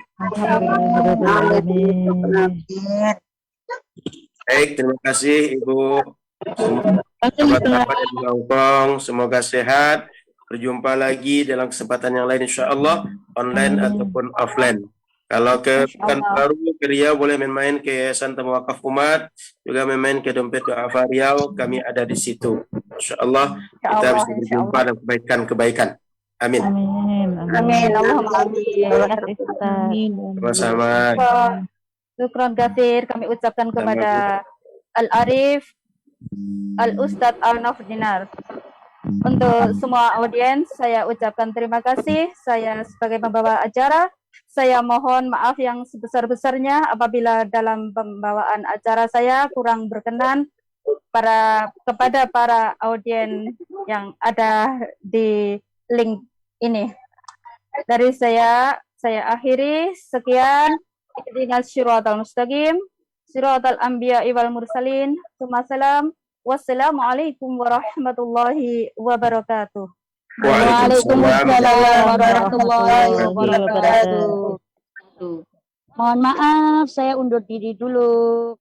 [SPEAKER 4] Baik, terima kasih Ibu. Sahabat-sahabat di Hongkong, semoga sehat. Berjumpa lagi dalam kesempatan yang lain insya Allah, online ataupun offline. Kalau ke Pekanbaru, ke Riau boleh main-main ke Yayasan Temu Wakaf Umat, juga main-main ke Dompet Du'afa Riau, kami ada di situ. Insya Allah kita bisa berjumpa dan kebaikan-kebaikan. Amin.
[SPEAKER 2] Amin. Allahumma amin.
[SPEAKER 4] Sama-sama.
[SPEAKER 2] Syukran katsir kami ucapkan kepada Al-Arif, Al-Ustadz Al-Naf Dinar. Untuk semua audiens, saya ucapkan terima kasih. Saya sebagai pembawa acara, saya mohon maaf yang sebesar-besarnya apabila dalam pembawaan acara saya kurang berkenan kepada para audiens yang ada di link ini. Dari saya akhiri, sekian. Ihdinas siratal mustaqim, siratal anbiya wal mursalin. Wassalam. Wassalamualaikum warahmatullahi wabarakatuh.
[SPEAKER 3] Waalaikumsalam warahmatullahi wabarakatuh. Mohon maaf, saya undur diri dulu.